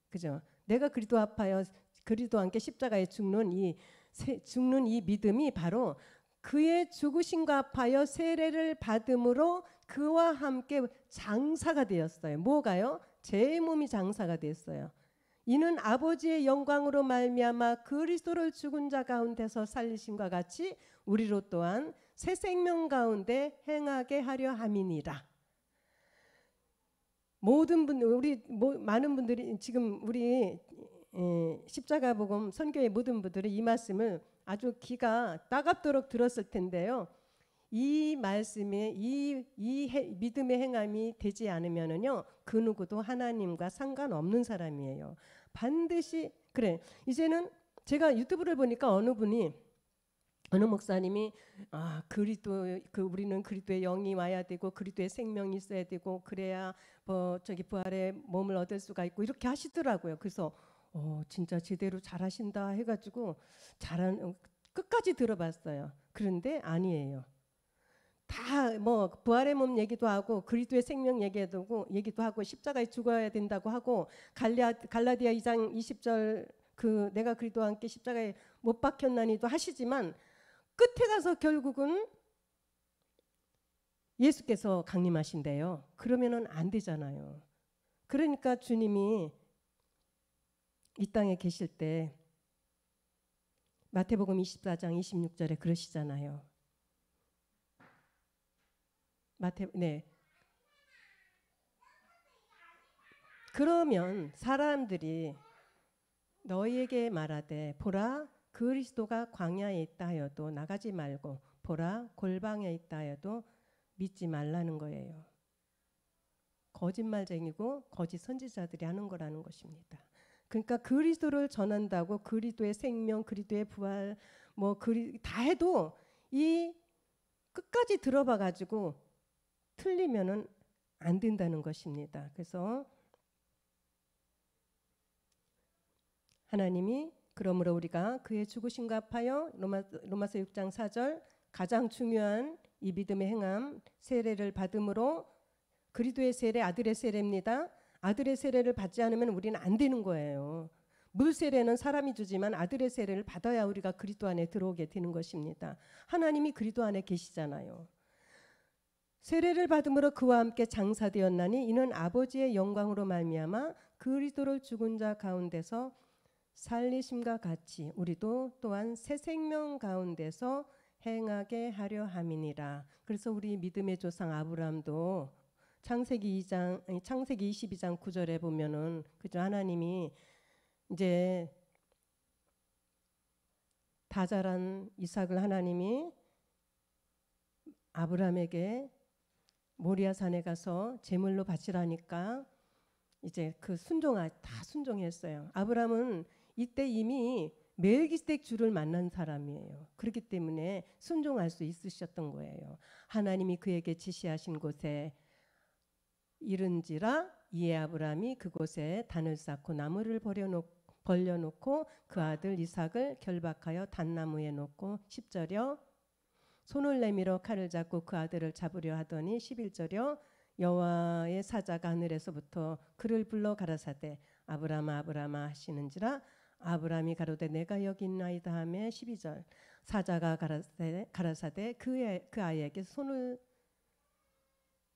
그죠? 내가 그리스도 합하여 그리스도와 함께 십자가에 죽는 이 믿음이 바로 그의 죽으심과 합하여 세례를 받음으로 그와 함께 장사가 되었어요. 뭐가요? 제 몸이 장사가 됐어요. 이는 아버지의 영광으로 말미암아 그리스도를 죽은 자 가운데서 살리심과 같이 우리로 또한 새 생명 가운데 행하게 하려 함이니라. 모든 분들, 많은 분들이 지금 우리 십자가 복음 선교의 모든 분들이 이 말씀을 아주 귀가 따갑도록 들었을 텐데요. 이 말씀에 이 믿음의 행함이 되지 않으면은요, 그 누구도 하나님과 상관없는 사람이에요. 반드시 그래. 이제는 제가 유튜브를 보니까 어느 목사님이 우리는 그리스도의 영이 와야 되고 그리스도의 생명이 있어야 되고 그래야 부활의 몸을 얻을 수가 있고 이렇게 하시더라고요. 그래서 진짜 제대로 잘하신다 해가지고 끝까지 들어봤어요. 그런데 아니에요. 다 부활의 몸 얘기도 하고 그리스도의 생명 얘기도 하고 십자가에 죽어야 된다고 하고 갈라디아 2장 20절 내가 그리스도와 함께 십자가에 못 박혔나니도 하시지만 끝에 가서 결국은 예수께서 강림하신대요. 그러면은 안 되잖아요. 그러니까 주님이 이 땅에 계실 때 마태복음 24장 26절에 그러시잖아요. 그러면 사람들이 너희에게 말하되 보라 그리스도가 광야에 있다 하여도 나가지 말고 보라 골방에 있다 하여도 믿지 말라는 거예요. 거짓말쟁이고 거짓 선지자들이 하는 거라는 것입니다. 그러니까 그리스도를 전한다고 그리스도의 생명, 그리스도의 부활 뭐 다 해도 이 끝까지 들어봐 가지고 틀리면은 안 된다는 것입니다. 그래서 하나님이 그러므로 우리가 그의 죽으심과 합하여 로마서 6장 4절 가장 중요한 이 믿음의 행함 세례를 받음으로 그리스도의 세례 아들의 세례입니다. 아들의 세례를 받지 않으면 우리는 안 되는 거예요. 물 세례는 사람이 주지만 아들의 세례를 받아야 우리가 그리스도 안에 들어오게 되는 것입니다. 하나님이 그리스도 안에 계시잖아요. 세례를 받음으로 그와 함께 장사되었나니 이는 아버지의 영광으로 말미암아 그리스도를 죽은 자 가운데서 살리심과 같이 우리도 또한 새 생명 가운데서 행하게 하려 함이니라. 그래서 우리 믿음의 조상 아브라함도 창세기 22장 9절에 보면은 그죠, 하나님이 이제 다 자란 이삭을 하나님이 아브라함에게 모리아 산에 가서 제물로 바치라니까 이제 그 다 순종했어요. 아브라함은 이때 이미 멜기세덱 주를 만난 사람이에요. 그렇기 때문에 순종할 수 있으셨던 거예요. 하나님이 그에게 지시하신 곳에 이른지라 이에 아브라함이 그곳에 단을 쌓고 나무를 벌려놓고 그 아들 이삭을 결박하여 단나무에 놓고 10절이요 손을 내밀어 칼을 잡고 그 아들을 잡으려 하더니 11절이요 여호와의 사자가 하늘에서부터 그를 불러 가라사대 아브라함아 아브라함아 하시는지라 아브라함이 가로되 내가 여기 있나이다 하며 12절 사자가 가라사대 그 아이에게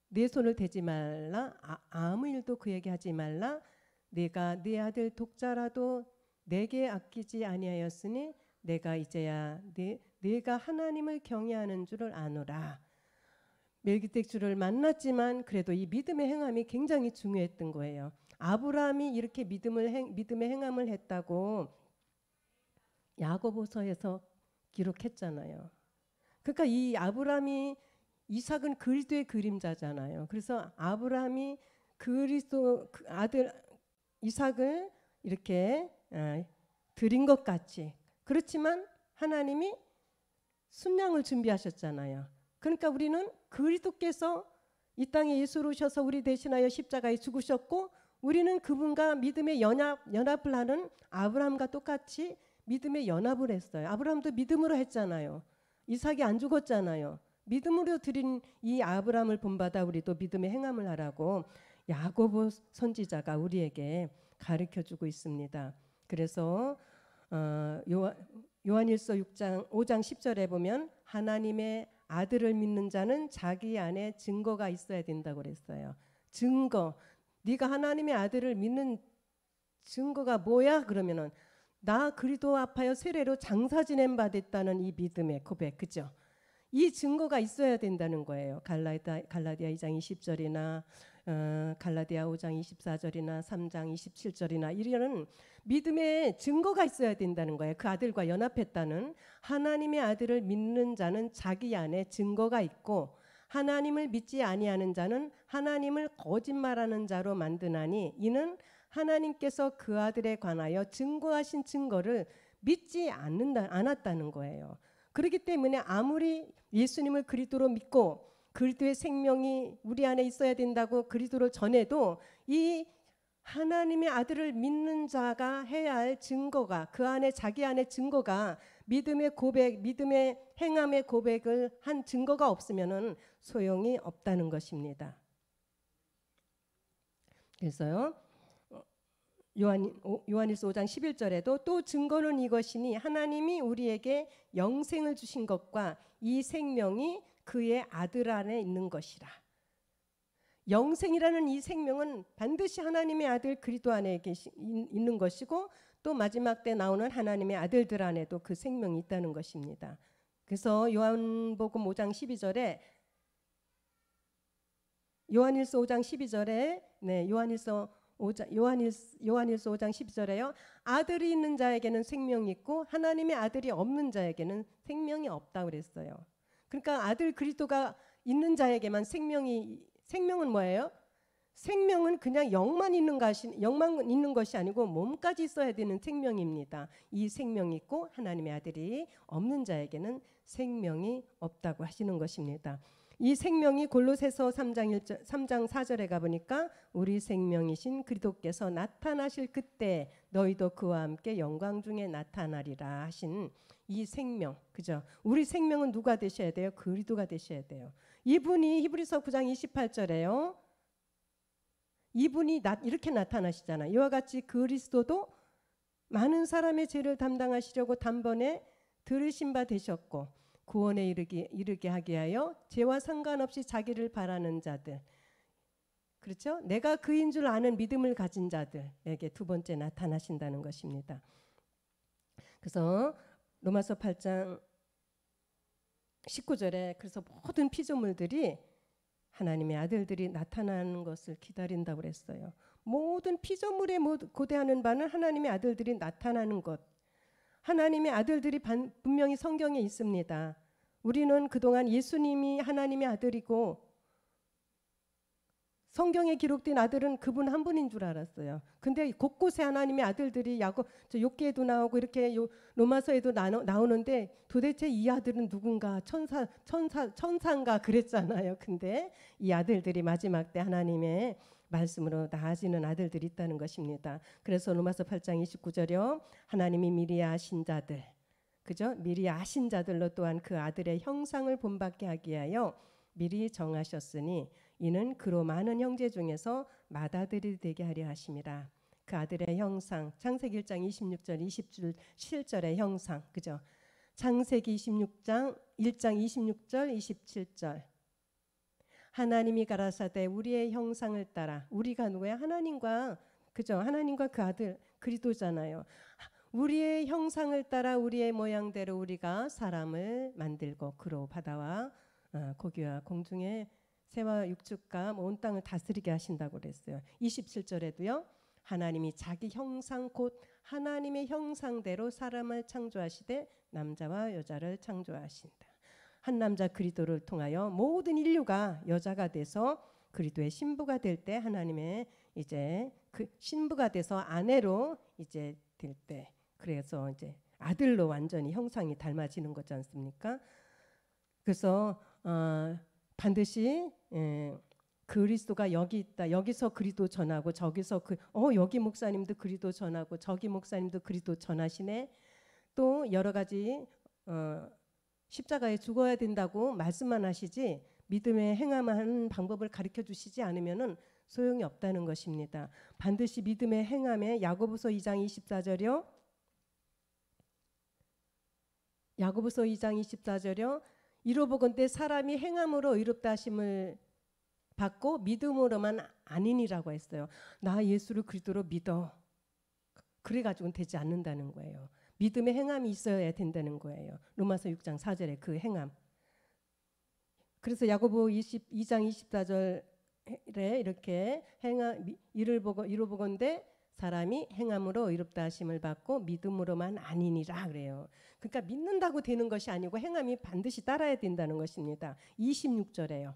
내 손을 대지 말라 아무 일도 그에게 하지 말라 내가 네 아들 독자라도 내게 아끼지 아니하였으니 내가 이제야 내가 하나님을 경외하는 줄을 아노라. 멜기세덱 주를 만났지만 그래도 이 믿음의 행함이 굉장히 중요했던 거예요. 아브라함이 이렇게 믿음의 행함을 했다고 야고보서에서 기록했잖아요. 그러니까 이 아브라함이 이삭은 그리스도의 그림자잖아요. 그래서 아브라함이 그리스도 아들 이삭을 이렇게 드린 것 같이 그렇지만 하나님이 순양을 준비하셨잖아요. 그러니까 우리는 그리스도께서 이 땅에 예수로 오셔서 우리 대신하여 십자가에 죽으셨고 우리는 그분과 믿음의 연합을 하는 아브라함과 똑같이 믿음의 연합을 했어요. 아브라함도 믿음으로 했잖아요. 이삭이 안 죽었잖아요. 믿음으로 드린 이 아브라함을 본받아 우리도 믿음의 행함을 하라고 야고보 선지자가 우리에게 가르쳐주고 있습니다. 그래서 요한일서 5장 10절에 보면 하나님의 아들을 믿는 자는 자기 안에 증거가 있어야 된다고 그랬어요. 증거. 네가 하나님의 아들을 믿는 증거가 뭐야? 그러면은 나 그리스도 앞하여 세례로 장사 지냄 바 됐다는 이 믿음의 고백. 그죠? 이 증거가 있어야 된다는 거예요. 갈라디아 2장 20절이나 갈라디아 5장 24절이나 3장 27절이나 이런 믿음의 증거가 있어야 된다는 거예요. 그 아들과 연합했다는 하나님의 아들을 믿는 자는 자기 안에 증거가 있고 하나님을 믿지 아니하는 자는 하나님을 거짓말하는 자로 만드나니 이는 하나님께서 그 아들에 관하여 증거하신 증거를 믿지 않았다는 거예요. 그렇기 때문에 아무리 예수님을 그리스도로 믿고 그리스도의 생명이 우리 안에 있어야 된다고 그리스도를 전해도 이 하나님의 아들을 믿는 자가 해야 할 증거가 그 안에 자기 안에 증거가 믿음의 고백, 믿음의 행함의 고백을 한 증거가 없으면은 소용이 없다는 것입니다. 그래서요. 요한일서 5장 11절에도 또 증거는 이것이니 하나님이 우리에게 영생을 주신 것과 이 생명이 그의 아들 안에 있는 것이라. 영생이라는 이 생명은 반드시 하나님의 아들 그리스도 안에 있는 것이고 또 마지막 때 나오는 하나님의 아들들 안에도 그 생명이 있다는 것입니다. 그래서 요한복음 5장 12절에 요한일서 5장 12절에 요한일서 5장 12절에요. 아들이 있는 자에게는 생명이 있고 하나님의 아들이 없는 자에게는 생명이 없다고 그랬어요. 그러니까 아들 그리스도가 있는 자에게만 생명은 뭐예요? 생명은 그냥 영만 있는 것이 아니고 몸까지 있어야 되는 생명입니다. 이 생명이 있고 하나님의 아들이 없는 자에게는 생명이 없다고 하시는 것입니다. 이 생명이 골로새서 3장 4절에 가보니까 우리 생명이신 그리스도께서 나타나실 그때 너희도 그와 함께 영광 중에 나타나리라 하신 이 생명, 그죠? 우리 생명은 누가 되셔야 돼요? 그리스도가 되셔야 돼요. 이분이 히브리서 9장 28절에요. 이분이 이렇게 나타나시잖아요. 이와 같이 그리스도도 많은 사람의 죄를 담당하시려고 단번에 들으신 바 되셨고 구원에 이르게 하게 하여 죄와 상관없이 자기를 바라는 자들, 그렇죠? 내가 그인 줄 아는 믿음을 가진 자들에게 두 번째 나타나신다는 것입니다. 그래서 로마서 8장 19절에 그래서 모든 피조물들이 하나님의 아들들이 나타나는 것을 기다린다고 그랬어요. 모든 피조물에 고대하는 바는 하나님의 아들들이 나타나는 것. 하나님의 아들들이 분명히 성경에 있습니다. 우리는 그동안 예수님이 하나님의 아들이고 성경에 기록된 아들은 그분 한 분인 줄 알았어요. 근데 곳곳에 하나님의 아들들이 욥기에도 나오고 이렇게 로마서에도 나오는데 도대체 이 아들은 누군가 천사인가 그랬잖아요. 근데 이 아들들이 마지막 때 하나님의 말씀으로 나아지는 아들들이 있다는 것입니다. 그래서 로마서 8장 29절이요. 하나님이 미리 아신 자들, 그죠? 미리 아신 자들로 또한 그 아들의 형상을 본받게 하기 위하여 미리 정하셨으니 이는 그로 많은 형제 중에서 맏아들이 되게 하려 하심이라. 그 아들의 형상, 창세기 1장 26절 27절의 형상, 그죠? 창세기 1장 26절 27절. 하나님이 가라사대 우리의 형상을 따라, 우리가 누구야? 하나님과, 그죠? 하나님과 그 아들 그리스도잖아요. 우리의 형상을 따라 우리의 모양대로 우리가 사람을 만들고 그로 바다와 고기와 공중의 새와 육축과 온 땅을 다스리게 하신다고 그랬어요. 27절에도요. 하나님이 자기 형상 곧 하나님의 형상대로 사람을 창조하시되 남자와 여자를 창조하신다. 한 남자 그리스도를 통하여 모든 인류가 여자가 돼서 그리스도의 신부가 될 때 하나님의 이제 그 신부가 돼서 아내로 이제 될 때 그래서 이제 아들로 완전히 형상이 닮아지는 거지 않습니까? 그래서 반드시 그리스도가 여기 있다. 여기서 그리스도 전하고 저기서 여기 목사님도 그리스도 전하고 저기 목사님도 그리스도 전하시네. 또 여러 가지 십자가에 죽어야 된다고 말씀만 하시지 믿음의 행함하는 방법을 가르쳐 주시지 않으면은 소용이 없다는 것입니다. 반드시 믿음의 행함에 야고보서 2장 24절이요. 야고보서 2장 24절이요. 이로보건대 사람이 행함으로 의롭다 하심을 받고 믿음으로만 아니니라고 했어요. 나 예수를 그리스도로 믿어. 그래가지고는 되지 않는다는 거예요. 믿음의 행함이 있어야 된다는 거예요. 로마서 6장 4절에 그 행함. 그래서 야고보 2장 24절에 이렇게 이로보건대 사람이 행함으로 의롭다 하심을 받고 믿음으로만 아니니라 그래요. 그러니까 믿는다고 되는 것이 아니고 행함이 반드시 따라야 된다는 것입니다. 26절에요.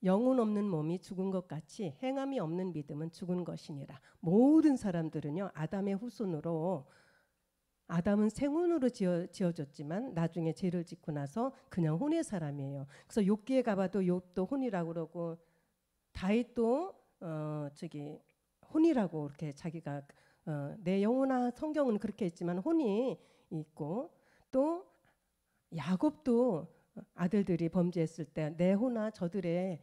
영혼 없는 몸이 죽은 것 같이 행함이 없는 믿음은 죽은 것이니라. 모든 사람들은요. 아담의 후손으로 아담은 생혼으로 지어졌지만 나중에 죄를 짓고 나서 그냥 혼의 사람이에요. 그래서 욥기에 가봐도 욥도 혼이라고 그러고 다윗도 혼이라고 이렇게 자기가 내 영혼아 성경은 그렇게 했지만 혼이 있고 또 야곱도 아들들이 범죄했을 때 내 혼아 저들의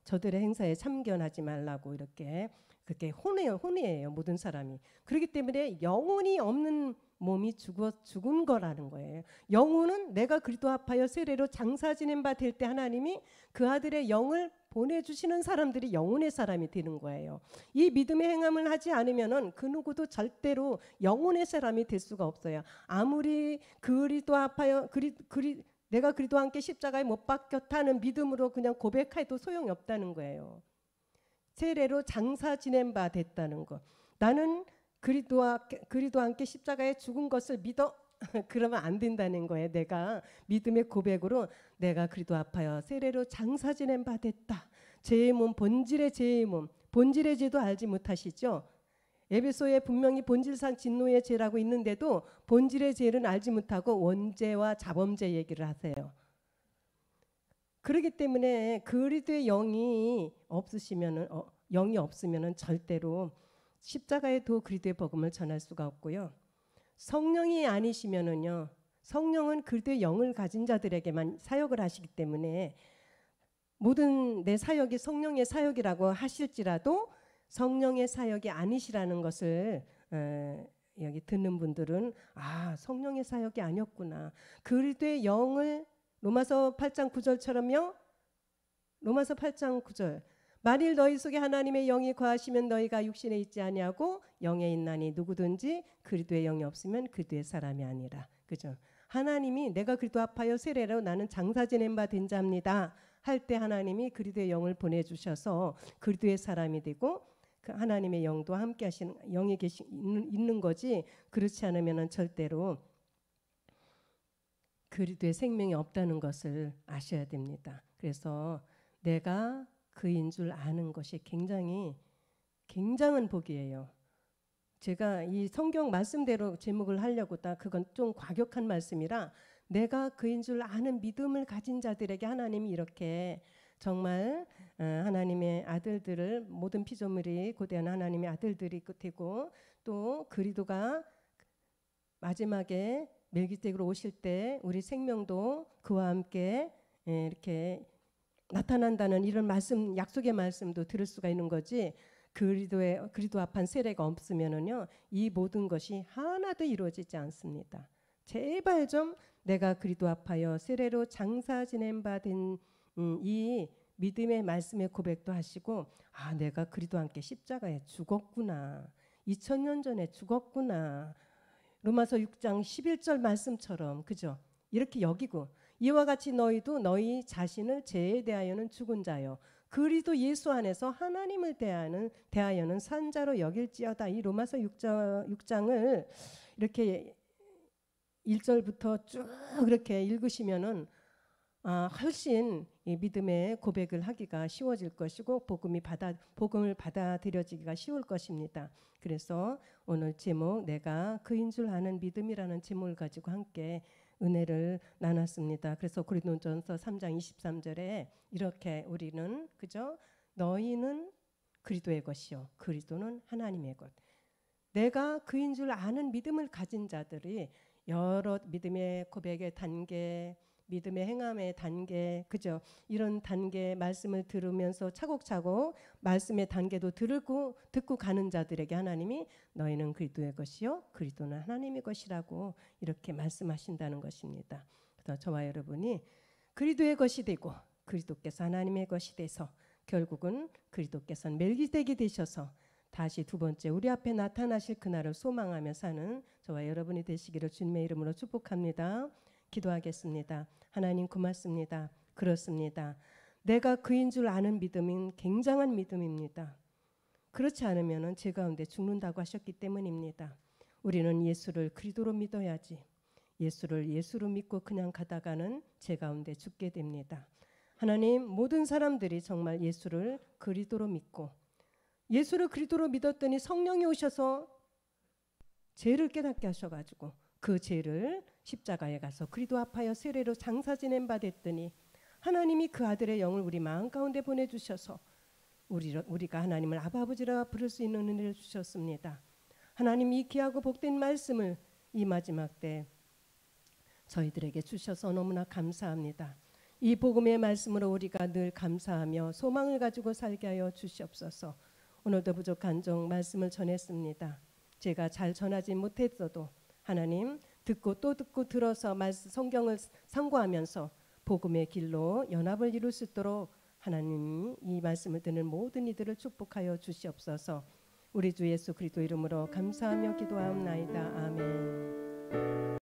저들의 행사에 참견하지 말라고 이렇게 그렇게 혼이에요 모든 사람이. 그렇기 때문에 영혼이 없는 몸이 죽은 거라는 거예요. 영혼은 내가 그리스도 합하여 세례로 장사 지낸 바 될 때 하나님이 그 아들의 영을 보내주시는 사람들이 영혼의 사람이 되는 거예요. 이 믿음의 행함을 하지 않으면은 그 누구도 절대로 영혼의 사람이 될 수가 없어요. 아무리 그리스도 합하여 내가 그리스도와 함께 십자가에 못 박혔다는 믿음으로 그냥 고백해도 소용이 없다는 거예요. 세례로 장사 지낸 바 됐다는 거. 나는 그리스도와 함께 십자가에 죽은 것을 믿어 그러면 안 된다는 거예요. 내가 믿음의 고백으로 내가 그리도 아파요 세례로 장사 지냄 바 됐다. 죄의 몸, 본질의 죄의 몸, 본질의 죄도 알지 못하시죠? 에베소에 분명히 본질상 진노의 죄라고 있는데도 본질의 죄는 알지 못하고 원죄와 자범죄 얘기를 하세요. 그렇기 때문에 그리스도의 영이 없으시면은 영이 없으면은 절대로 십자가의 도 그리스도의 복음을 전할 수가 없고요. 성령이 아니시면은요. 성령은 그리스도의 영을 가진 자들에게만 사역을 하시기 때문에 모든 내 사역이 성령의 사역이라고 하실지라도 성령의 사역이 아니시라는 것을 여기 듣는 분들은 아 성령의 사역이 아니었구나. 그리스도의 영을 로마서 8장 9절처럼요. 로마서 8장 9절 만일 너희 속에 하나님의 영이 거하시면 너희가 육신에 있지 아니하고 영에 있나니 누구든지 그리스도의 영이 없으면 그리스도의 사람이 아니라. 그죠? 하나님이 내가 그리스도 아파요 세례로 나는 장사 지낸 바 된 자입니다 할 때 하나님이 그리스도의 영을 보내주셔서 그리스도의 사람이 되고 그 하나님의 영도 함께 하시는 영이 있는 거지. 그렇지 않으면 절대로 그리스도의 생명이 없다는 것을 아셔야 됩니다. 그래서 내가 그인 줄 아는 것이 굉장한 복이에요. 제가 이 성경 말씀대로 제목을 하려고 그건 좀 과격한 말씀이라 내가 그인 줄 아는 믿음을 가진 자들에게 하나님이 이렇게 정말 하나님의 아들들을 모든 피조물이 고대한 하나님의 아들들이 되고 또 그리스도가 마지막에 멜기세덱으로 오실 때 우리 생명도 그와 함께 이렇게 나타난다는 이런 말씀 약속의 말씀도 들을 수가 있는 거지. 그리스도 앞한 세례가 없으면은요 이 모든 것이 하나도 이루어지지 않습니다. 제발 좀 내가 그리스도 앞하여 세례로 장사 지낸 바 된 이 믿음의 말씀의 고백도 하시고 아 내가 그리스도와 함께 십자가에 죽었구나. 2000년 전에 죽었구나. 로마서 6장 11절 말씀처럼 그죠? 이렇게 여기고 이와 같이 너희도 너희 자신을 죄에 대하여는 죽은 자요 그리스도 예수 안에서 하나님을 대하여는 산 자로 여길지어다. 이 로마서 6장을 이렇게 1절부터 쭉 그렇게 읽으시면은 훨씬 이 믿음의 고백을 하기가 쉬워질 것이고 복음을 받아들여지기가 쉬울 것입니다. 그래서 오늘 제목 내가 그인 줄 아는 믿음이라는 제목을 가지고 함께 은혜를 나눴습니다. 그래서 고린도전서 3장 23절에 이렇게 우리는 그죠? 너희는 그리스도의 것이요 그리스도는 하나님의 것. 내가 그인 줄 아는 믿음을 가진 자들이 여러 믿음의 고백의 단계 믿음의 행함의 단계 그죠? 이런 단계 말씀을 들으면서 차곡차곡 말씀의 단계도 듣고 가는 자들에게 하나님이 너희는 그리스도의 것이요 그리스도는 하나님의 것이라고 이렇게 말씀하신다는 것입니다. 그래서 저와 여러분이 그리스도의 것이 되고 그리스도께서 하나님의 것이 돼서 결국은 그리스도께서는 멜기세덱이 되셔서 다시 두 번째 우리 앞에 나타나실 그날을 소망하며 사는 저와 여러분이 되시기를 주님의 이름으로 축복합니다. 기도하겠습니다. 하나님 고맙습니다. 그렇습니다. 내가 그인 줄 아는 믿음은 굉장한 믿음입니다. 그렇지 않으면 제 가운데 죽는다고 하셨기 때문입니다. 우리는 예수를 그리스도로 믿어야지. 예수를 예수로 믿고 그냥 가다가는 제 가운데 죽게 됩니다. 하나님 모든 사람들이 정말 예수를 그리스도로 믿고 예수를 그리스도로 믿었더니 성령이 오셔서 죄를 깨닫게 하셔가지고 그 죄를 십자가에 가서 그리스도 앞하여 세례로 장사 지낸 바 됐더니 하나님이 그 아들의 영을 우리 마음 가운데 보내주셔서 우리가 하나님을 아버지라 부를 수 있는 은혜를 주셨습니다. 하나님 이 귀하고 복된 말씀을 이 마지막 때 저희들에게 주셔서 너무나 감사합니다. 이 복음의 말씀으로 우리가 늘 감사하며 소망을 가지고 살게 하여 주시옵소서. 오늘도 부족한 종 말씀을 전했습니다. 제가 잘 전하지 못했어도 하나님 듣고 또 듣고 들어서 성경을 상고하면서 복음의 길로 연합을 이룰 수 있도록 하나님 이 말씀을 듣는 모든 이들을 축복하여 주시옵소서. 우리 주 예수 그리스도 이름으로 감사하며 기도하옵나이다. 아멘.